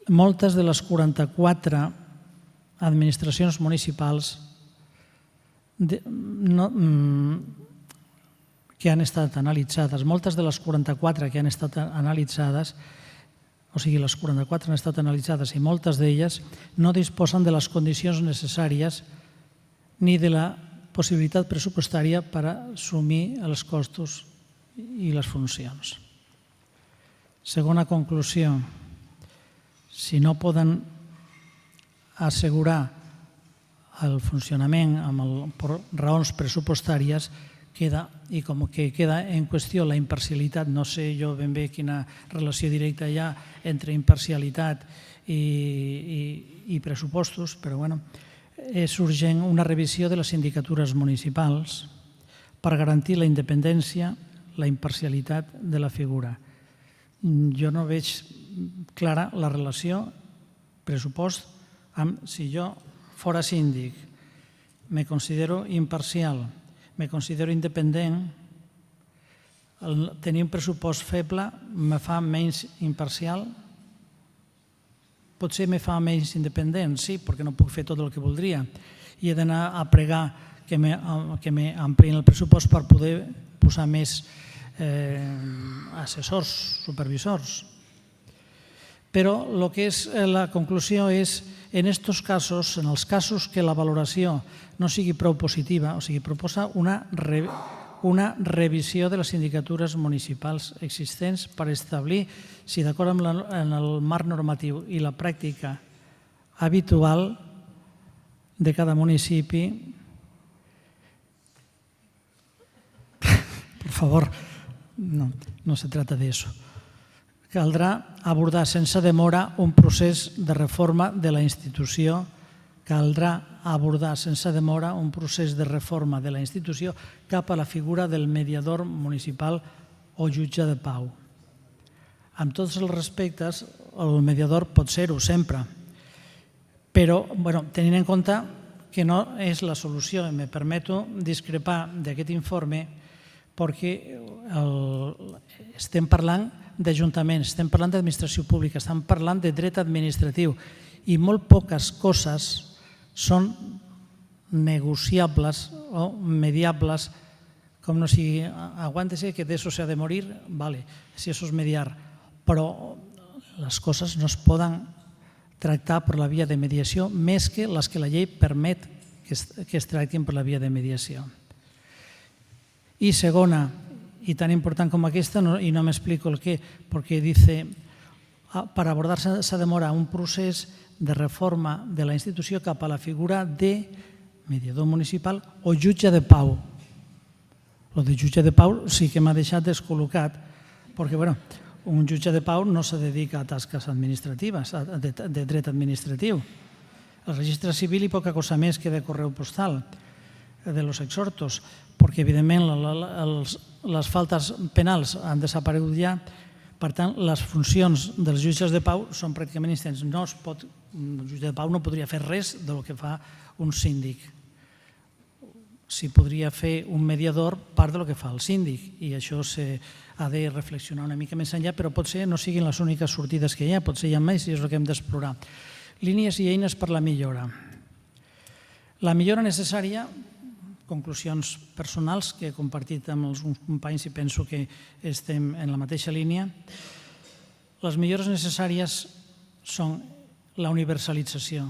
Moltes de les 44 administracions municipals que han estat analitzades, moltes de les 44 que han estat analitzades, o sigui, les 44 han estat analitzades i moltes d'elles no disposen de les condicions necessàries ni de la possibilitat pressupostària per assumir els costos i les funcions. Segona conclusió, si no poden assegurar el funcionament per raons pressupostàries, i com que queda en qüestió la imparcialitat, no sé jo ben bé quina relació directa hi ha entre imparcialitat i pressupostos, però bueno, és urgent una revisió de les sindicatures municipals per garantir la independència, la imparcialitat de la figura. Jo no veig clara la relació pressupost amb si jo fora síndic, me considero imparcial, me considero independent, tenir un pressupost feble me fa menys imparcial? Potser me fa menys independent, sí, perquè no puc fer tot el que voldria i he d'anar a pregar que m'ampliïn el pressupost per poder posar més assessors, supervisors. Però el que és la conclusió és, en aquests casos, en els casos que la valoració no sigui prou positiva, o sigui, proposa una revisió de les sindicatures municipals existents per establir si, d'acord amb el marc normatiu i la pràctica habitual de cada municipi, por favor, no se trata de eso. Caldrà abordar sense demora un procés de reforma de la institució. Caldrà abordar sense demora un procés de reforma de la institució cap a la figura del mediador municipal o jutge de pau. Amb tots els respectes, el mediador pot ser-ho sempre, però tenint en compte que no és la solució. Me permeto discrepar d'aquest informe perquè estem parlant d'ajuntaments, estem parlant d'administració pública, estem parlant de dret administratiu i molt poques coses són negociables o mediables, com no sigui, aguántese que de eso se ha de morir, vale, si eso es mediar, però les coses no es poden tractar per la via de mediació més que les que la llei permet que es tractin per la via de mediació. I segona, y tan important como aquesta, y no me explico el qué, porque dice, para abordar esa demora un procés de reforma de la institució cap a la figura de mediador municipal o jutge de pau. Lo de jutge de pau sí que m'ha deixat descol·locat, perquè un jutge de pau no se dedica a tasques administratives, de dret administratiu. El registre civil i poca cosa més que de correu postal de los exhortos, perquè evidentment les faltes penals han desaparegut ja, per tant les funcions dels jutges de pau són pràcticament instants. El jutge de pau no podria fer res del que fa un síndic. Sí podria fer un mediador part del que fa el síndic, i això s'ha de reflexionar una mica més enllà, però potser no siguin les úniques sortides que hi ha, potser hi ha més i és el que hem d'explorar. Línies i eines per la millora. La millora necessària, conclusions personals que he compartit amb els companys i penso que estem en la mateixa línia. Les millores necessàries són la universalització.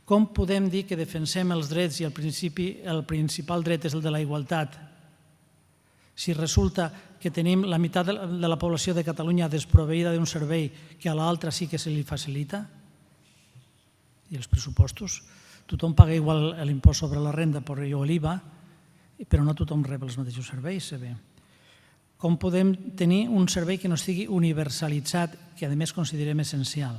Com podem dir que defensem els drets i el principal dret és el de la igualtat si resulta que tenim la meitat de la població de Catalunya desproveïda d'un servei que a l'altra sí que se li facilita? I els pressupostos? Tothom paga igual l'impost sobre la renda o l'IVA, però no tothom rep els mateixos serveis. Com podem tenir un servei que no estigui universalitzat, que a més considerem essencial?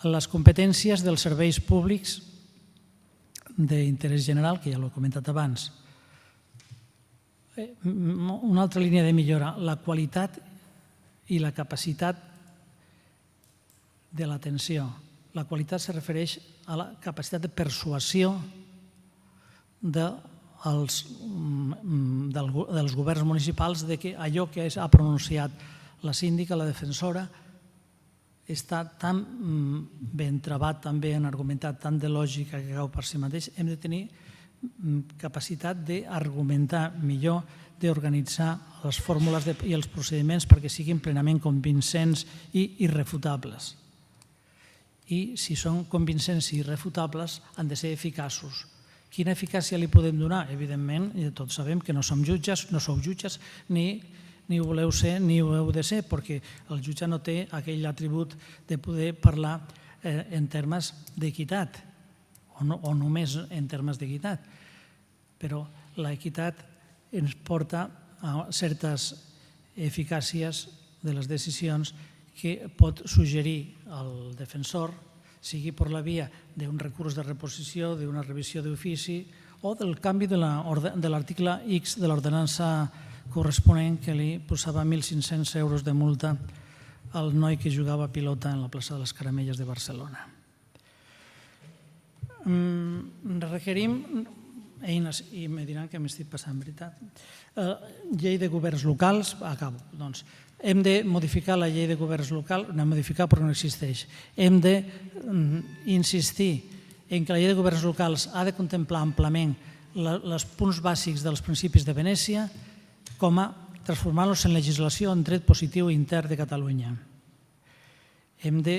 Les competències dels serveis públics d'interès general, que ja l'he comentat abans. Una altra línia de millora, la qualitat i la capacitat de l'atenció. La qualitat se refereix a la capacitat de persuasió dels governs municipals de que allò que ha pronunciat la síndica, la defensora, està tan ben travat, tan ben argumentat, tan de lògica que cau per si mateix. Hem de tenir capacitat d'argumentar millor, d'organitzar les fórmules i els procediments perquè siguin plenament convincents i irrefutables. I si són convincents i irrefutables, han de ser eficaços. Quina eficàcia li podem donar? Evidentment, tots sabem que no som jutges, no sou jutges, ni ho voleu ser ni ho heu de ser, perquè el jutge no té aquell atribut de poder parlar en termes d'equitat, o només en termes d'equitat. Però l'equitat ens porta a certes eficàcies de les decisions que pot suggerir el defensor, sigui per la via d'un recurs de reposició, d'una revisió d'ofici o del canvi de l'article X de l'ordenança corresponent que li posava 1.500 euros de multa al noi que jugava a pilota en la plaça de les Caramelles de Barcelona. Requerim eines, i me diran que m'estic passant, veritat. Llei de governs locals, acabo, doncs. Hem de modificar la llei de governs locals, no modificar perquè no existeix. Hem d'insistir en que la llei de governs locals ha de contemplar amplament els punts bàsics dels principis de Venècia com a transformar-los en legislació en dret positiu intern de Catalunya. Hem de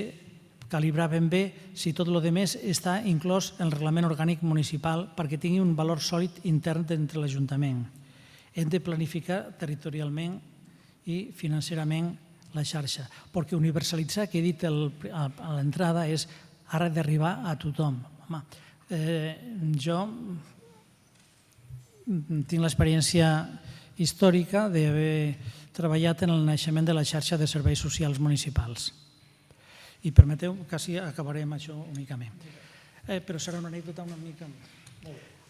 calibrar ben bé si tot el més està inclòs en el reglament orgànic municipal perquè tingui un valor sòlid intern d'entre l'Ajuntament. Hem de planificar territorialment i financerament la xarxa, perquè universalitzar, que he dit a l'entrada, és ara d'arribar a tothom. Home, jo tinc l'experiència històrica d'haver treballat en el naixement de la xarxa de serveis socials municipals. I permeteu, quasi acabaré amb això únicament. Però serà una anècdota una mica...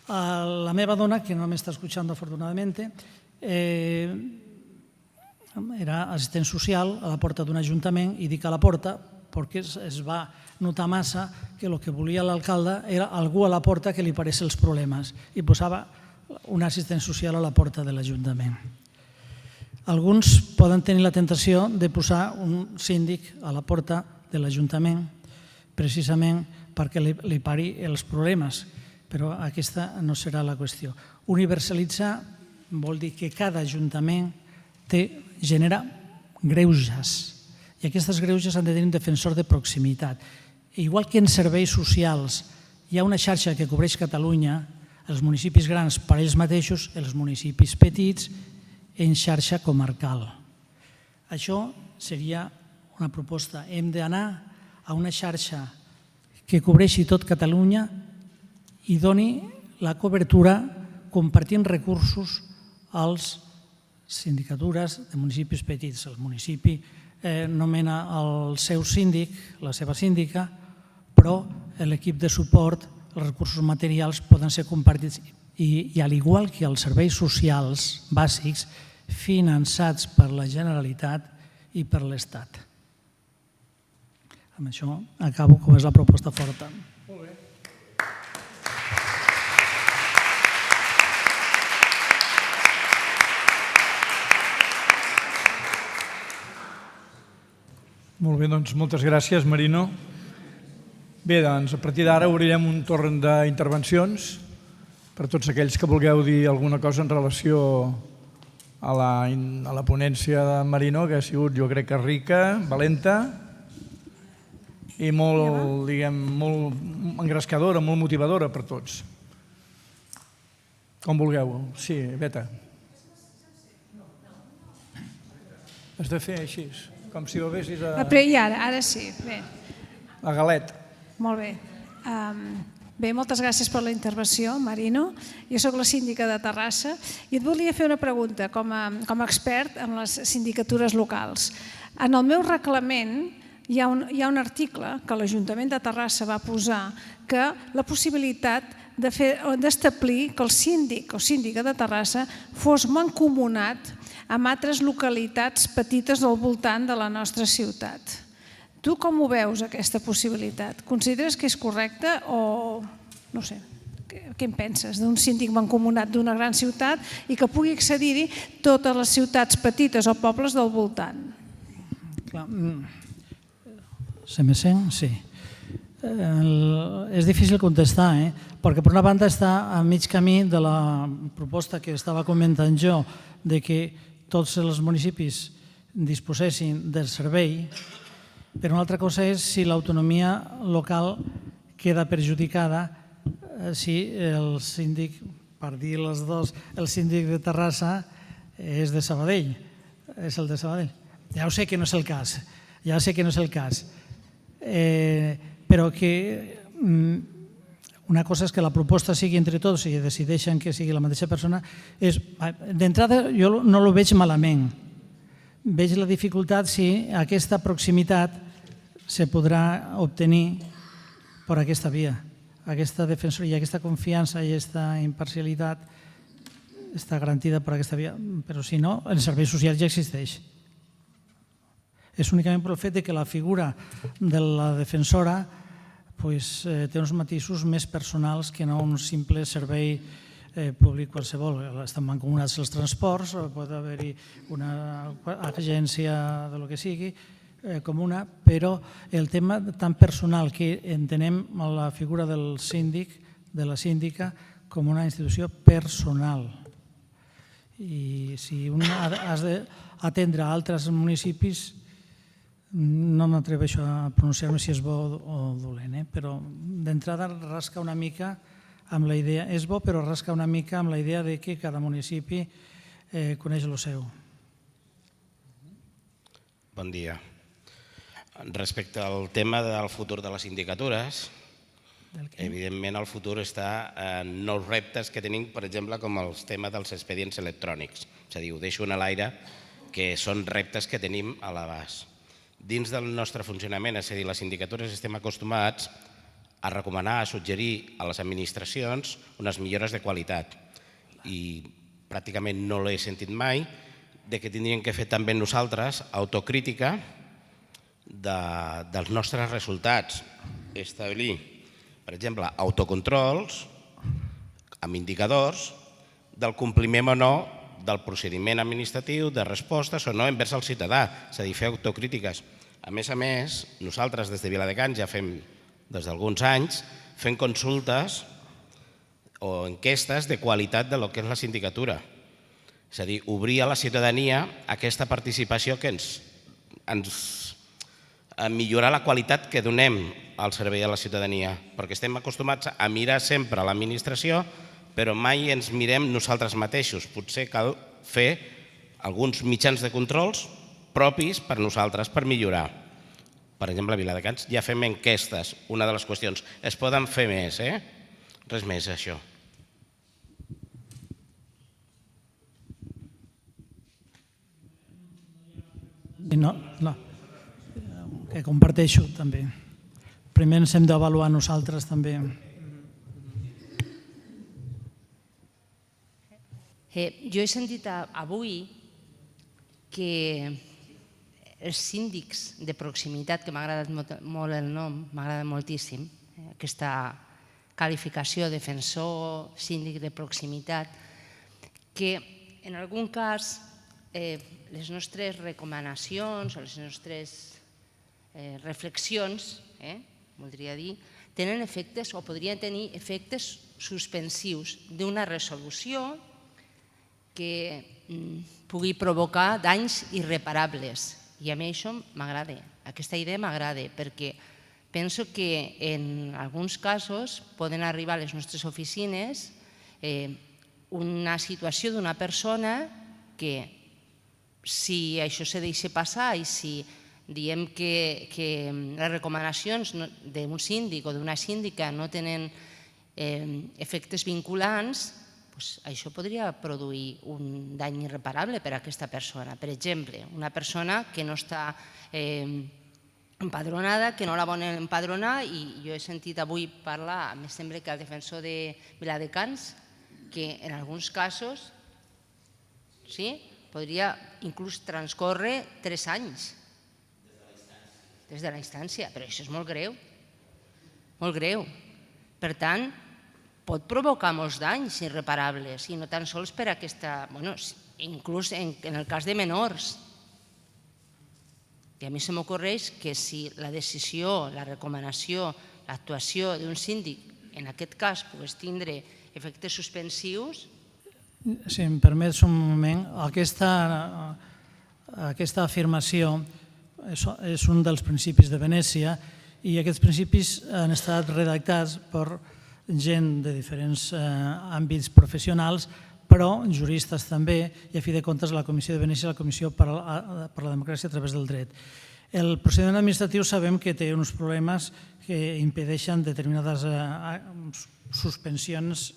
La meva dona, que no m'està escuchando afortunadamente, era assistent social a la porta d'un ajuntament, i dic a la porta perquè es va notar massa que el que volia l'alcalde era algú a la porta que li parés els problemes i posava un assistent social a la porta de l'Ajuntament. Alguns poden tenir la tentació de posar un síndic a la porta de l'Ajuntament precisament perquè li pari els problemes, però aquesta no serà la qüestió. Universalitzar vol dir que cada ajuntament genera greuges i aquestes greuges han de tenir un defensor de proximitat. Igual que en serveis socials hi ha una xarxa que cobreix Catalunya, els municipis grans per ells mateixos, els municipis petits en xarxa comarcal. Això seria una proposta. Hem d'anar a una xarxa que cobreixi tot Catalunya i doni la cobertura compartint recursos als sindicatures de municipis petits. El municipi nomena el seu síndic, la seva síndica, però l'equip de suport, els recursos materials poden ser compartits i al igual que els serveis socials bàsics finançats per la Generalitat i per l'Estat. Amb això acabo com és la proposta forta. Molt bé. Molt bé, doncs moltes gràcies, Marino. Bé, doncs a partir d'ara obrirem un torn d'intervencions per tots aquells que vulgueu dir alguna cosa en relació a la ponència de Marino, que ha sigut, jo crec que rica, valenta i molt, diguem, molt engrescadora, molt motivadora per tots. Com vulgueu. Sí, Beta. Has de fer així, com si ho vessis I ara sí. Bé. a galet. Molt bé. Bé, moltes gràcies per la intervenció, Marino. Jo soc la síndica de Terrassa i et volia fer una pregunta com a expert en les sindicatures locals. En el meu reglament hi ha un article que l'Ajuntament de Terrassa va posar que la possibilitat d'establir que el síndic o síndica de Terrassa fos mancomunat amb altres localitats petites al voltant de la nostra ciutat. Tu com ho veus, aquesta possibilitat? Consideres que és correcte o no sé, què en penses d'un síndic mancomunat d'una gran ciutat i que pugui accedir-hi totes les ciutats petites o pobles del voltant? Se me sent? Sí. És difícil contestar, perquè per una banda està a mig camí de la proposta que estava comentant jo, de que tots els municipis disposessin del servei, però una altra cosa és si l'autonomia local queda perjudicada si el síndic, per dir les dos, el síndic de Terrassa és de Sabadell, és el de Sabadell. Ja ho sé que no és el cas, però que una cosa és que la proposta sigui entre tots i decideixen que sigui la mateixa persona. D'entrada jo no ho veig malament, veig la dificultat si aquesta proximitat se podrà obtenir per aquesta via. Aquesta defensoria, aquesta confiança i aquesta imparcialitat està garantida per aquesta via, però si no, el servei social ja existeix. És únicament per el fet que la figura de la defensora té uns matisos més personals que no un simple servei públic qualsevol. Estan mancomunats els transports, pot haver-hi una agència de lo que sigui, comuna, però el tema tan personal que entenem la figura del síndic, de la síndica, com una institució personal. I si un has d'atendre altres municipis, no m'atreveixo a pronunciar-me si és bo o dolent, però d'entrada rasca una mica amb la idea, és bo però rasca una mica amb la idea de que cada municipi coneix el seu. Bon dia. Respecte al tema del futur de les sindicatures, evidentment el futur està en nous reptes que tenim, per exemple, com el tema dels expedients electrònics. És a dir, ho deixo a l'aire, que són reptes que tenim a l'abast. Dins del nostre funcionament, és a dir, les sindicatures estem acostumats a recomanar, a suggerir a les administracions unes millores de qualitat. I pràcticament no l'he sentit mai, de que tindríem que fer també nosaltres autocrítica dels nostres resultats. Establir, per exemple, autocontrols amb indicadors del compliment o no del procediment administratiu, de respostes o no envers el ciutadà, és a dir, fer autocrítiques. A més, nosaltres des de Viladecans ja fem, des d'alguns anys, fem consultes o enquestes de qualitat de lo que és la sindicatura. És a dir, obrir a la ciutadania aquesta participació que a millorar la qualitat que donem al servei a la ciutadania, perquè estem acostumats a mirar sempre a l'administració, però mai ens mirem nosaltres mateixos. Potser cal fer alguns mitjans de controls propis per nosaltres, per millorar. Per exemple, a Viladecans ja fem enquestes, una de les qüestions. Es poden fer més, res més, això. No, que comparteixo també. Primer ens hem d'avaluar nosaltres també. Jo he sentit avui que els síndics de proximitat, que m'ha agradat molt el nom, m'ha agradat moltíssim, aquesta qualificació, defensor, síndic de proximitat, que en algun cas les nostres recomanacions o les nostres reflexions, voldria dir, tenen efectes o podrien tenir efectes suspensius d'una resolució que pugui provocar danys irreparables. I a mi això m'agrada, aquesta idea m'agrada, perquè penso que en alguns casos poden arribar a les nostres oficines una situació d'una persona que, si això se deixa passar i si diem que les recomanacions d'un síndic o d'una síndica no tenen efectes vinculants, això podria produir un dany irreparable per a aquesta persona. Per exemple, una persona que no està empadronada, que no la volen empadronar, i jo he sentit avui parlar, em sembla que el defensor de Viladecans, que en alguns casos podria inclús transcórrer 3 anys des de la instància, però això és molt greu, molt greu. Per tant, pot provocar molts danys irreparables, i no tan sols per aquesta, inclús en el cas de menors. I a mi se m'ocorreix que si la decisió, la recomanació, l'actuació d'un síndic, en aquest cas, pogués tindre efectes suspensius. Si em permets un moment, aquesta afirmació és un dels principis de Venècia, i aquests principis han estat redactats per gent de diferents àmbits professionals, però juristes també, i a fi de comptes la Comissió de Venècia, la Comissió per a la Democràcia a través del dret. El procediment administratiu sabem que té uns problemes que impedeixen determinades suspensions,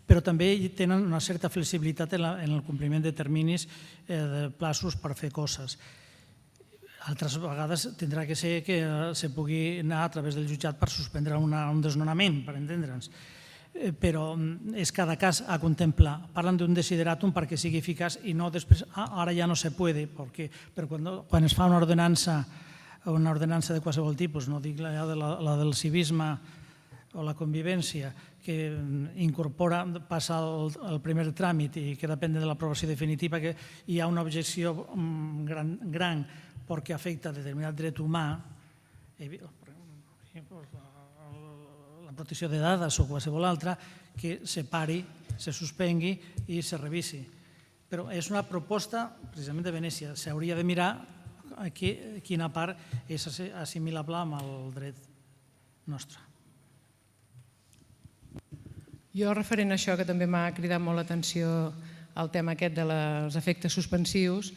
però també tenen una certa flexibilitat en el compliment de terminis, de plaços per fer coses. Altres vegades tindrà que ser que se pugui anar a través del jutjat per suspendre un desnonament, per entendre'ns. Però és cada cas a contemplar. Parlen d'un desideràtum perquè sigui eficaç i no després, ara ja no se puede, perquè quan es fa una ordenança de qualsevol tipus, no dic la del civisme o la convivència, que passa el primer tràmit i que depèn de l'aprovació definitiva, que hi ha una objecció gran perquè afecta determinat dret humà, la protecció de dades o qualsevol altra, que se pari, se suspengui i se revisi. Però és una proposta precisament de Venècia. S'hauria de mirar quina part és assimilable amb el dret nostre. Jo, referent a això, que també m'ha cridat molt l'atenció el tema aquest dels efectes suspensius,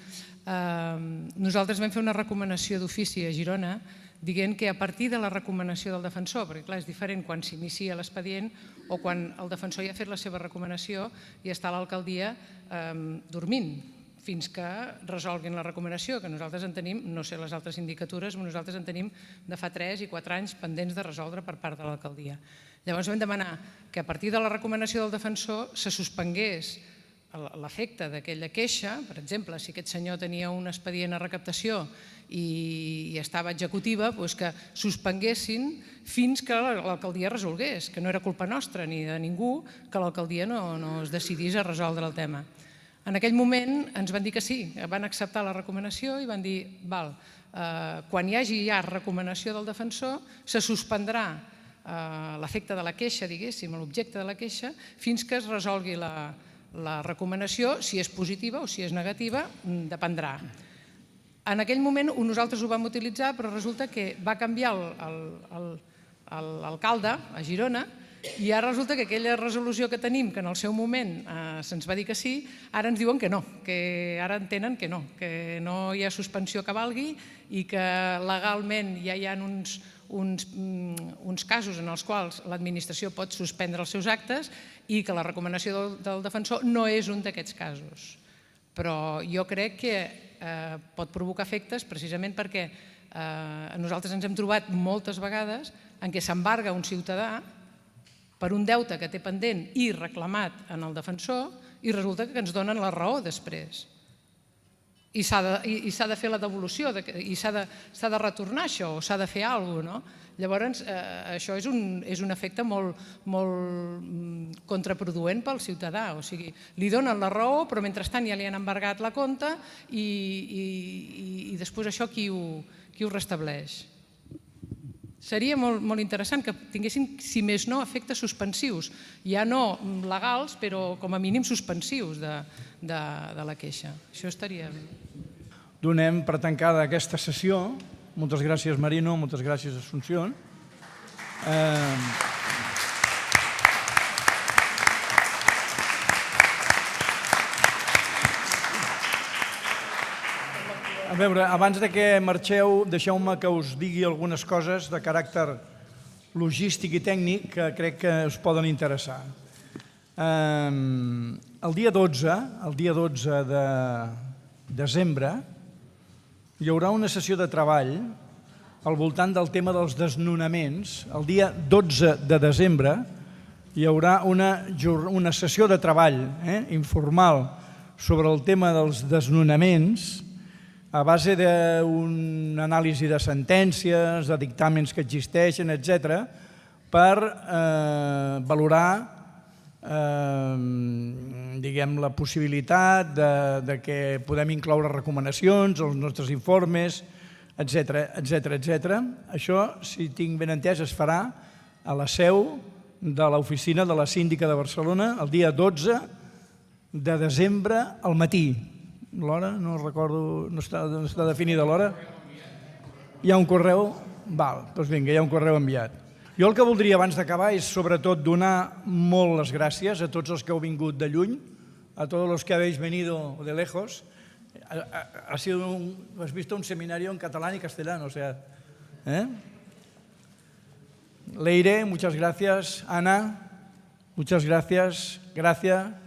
nosaltres vam fer una recomanació d'ofici a Girona dient que a partir de la recomanació del defensor, perquè clar, és diferent quan s'inicia l'expedient o quan el defensor ja ha fet la seva recomanació i està a l'alcaldia dormint fins que resolguin la recomanació, que nosaltres en tenim, no sé les altres sindicatures, però nosaltres en tenim de fa 3 i 4 anys pendents de resoldre per part de l'alcaldia. Llavors vam demanar que a partir de la recomanació del defensor se suspengués l'efecte d'aquella queixa. Per exemple, si aquest senyor tenia un expedient a recaptació i estava executiva, que suspenguessin fins que l'alcaldia resolgués, que no era culpa nostra ni de ningú que l'alcaldia no es decidís a resoldre el tema. En aquell moment ens van dir que sí, van acceptar la recomanació i van dir, val, quan hi hagi ja recomanació del defensor, se suspendrà l'efecte de la queixa, diguéssim, l'objecte de la queixa, fins que es resolgui la recomanació. Si és positiva o si és negativa, dependrà. En aquell moment nosaltres ho vam utilitzar, però resulta que va canviar l'alcalde a Girona i ara resulta que aquella resolució que tenim, que en el seu moment se'ns va dir que sí, ara ens diuen que no, que ara entenen que no hi ha suspensió que valgui i que legalment ja hi ha uns casos en els quals l'administració pot suspendre els seus actes i que la recomanació del defensor no és un d'aquests casos. Però jo crec que pot provocar efectes precisament perquè nosaltres ens hem trobat moltes vegades en què s'embarga un ciutadà per un deute que té pendent i reclamat en el defensor i resulta que ens donen la raó després. I s'ha de fer la devolució, i s'ha de retornar això, o s'ha de fer alguna cosa. Llavors, això és un efecte molt contraproduent pel ciutadà. O sigui, li donen la raó, però mentrestant ja li han embargat la compte i després això qui ho restableix? Seria molt interessant que tinguessin, si més no, efectes suspensius, ja no legals, però com a mínim suspensius de la queixa. Això estaria bé. Donem per tancada aquesta sessió. Moltes gràcies, Marino, moltes gràcies, Asunción. A veure, abans que marxeu, deixeu-me que us digui algunes coses de caràcter logístic i tècnic que crec que us poden interessar. El dia 12 de desembre, hi haurà una sessió de treball al voltant del tema dels desnonaments. El dia 12 de desembre hi haurà una sessió de treball informal sobre el tema dels desnonaments a base d'una anàlisi de sentències, de dictàmens que existeixen, etc., per valorar la possibilitat que podem incloure recomanacions als nostres informes, etc. Això, si tinc ben entès, es farà a la seu de l'oficina de la síndica de Barcelona el dia 12 de desembre al matí. L'hora, no recordo, no està definida l'hora. Hi ha un correu? Val, doncs vinga, hi ha un correu enviat. Jo el que voldria abans d'acabar és sobretot donar molt les gràcies a tots els que heu vingut de lluny, a tots els que habéis venido de lejos. Has visto un seminario en catalán y castellano, o sea. Leire, muchas gracias. Ana, muchas gracias. Gracia,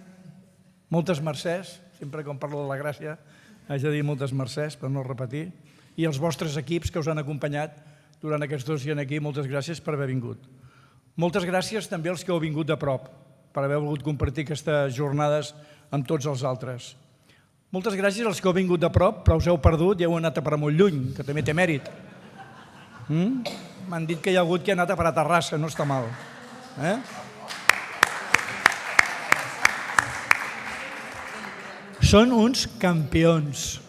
moltes mercès. Sempre quan parlo de la gràcia haig de dir moltes mercès per no repetir. I els vostres equips que us han acompanyat durant aquests 2 dies aquí, moltes gràcies per haver vingut. Moltes gràcies també als que heu vingut de prop, per haver volgut compartir aquestes jornades amb tots els altres. Moltes gràcies als que heu vingut de prop, però us heu perdut i heu anat a parar molt lluny, que també té mèrit. M'han dit que hi ha hagut que ha anat a parar a Terrassa, no està mal. Són uns campions.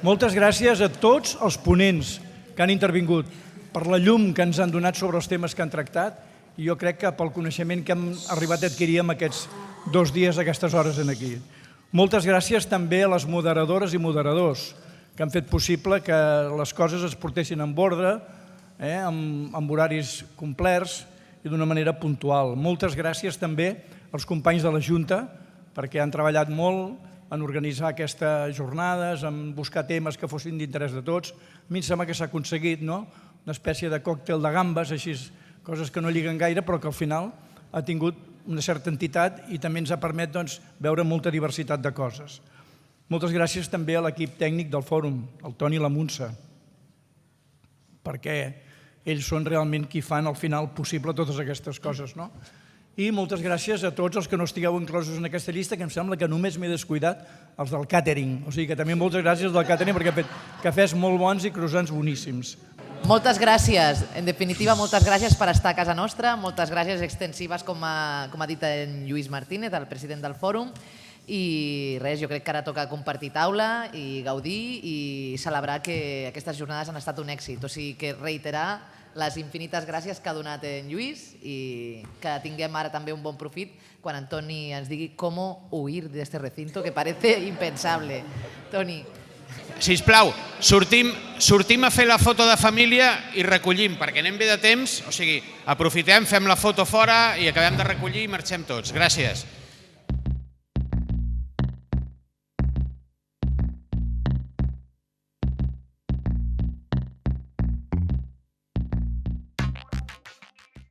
Moltes gràcies a tots els ponents que han intervingut per la llum que ens han donat sobre els temes que han tractat i jo crec que pel coneixement que hem arribat a adquirir en aquests 2 dies, aquestes hores aquí. Moltes gràcies també a les moderadores i moderadors que han fet possible que les coses es portessin en ordre, amb horaris complerts i d'una manera puntual. Moltes gràcies també als companys de la Junta perquè han treballat molt en organitzar aquestes jornades, en buscar temes que fossin d'interès de tots. A mi em sembla que s'ha aconseguit una espècie de còctel de gambes, així, coses que no lliguen gaire, però que al final ha tingut una certa entitat i també ens ha permès veure molta diversitat de coses. Moltes gràcies també a l'equip tècnic del fòrum, el Toni i la Montse, perquè ells són realment qui fan al final possible totes aquestes coses. I moltes gràcies a tots els que no estigueu inclosos en aquesta llista, que em sembla que només m'he descuidat els del càtering. O sigui que també moltes gràcies del càtering perquè ha fet cafès molt bons i croissants boníssims. Moltes gràcies, en definitiva, moltes gràcies per estar a casa nostra, moltes gràcies extensives, com ha dit en Lluís Martínez, el president del fòrum, i res, jo crec que ara toca compartir taula i gaudir i celebrar que aquestes jornades han estat un èxit. O sigui que reiterar les infinites gràcies que ha donat en Lluís i que tinguem ara també un bon profit quan en Toni ens digui com huir d'este recinto, que parece impensable. Toni. Sisplau, sortim a fer la foto de família i recollim, perquè anem bé de temps, o sigui, aprofitem, fem la foto fora i acabem de recollir i marxem tots. Gràcies.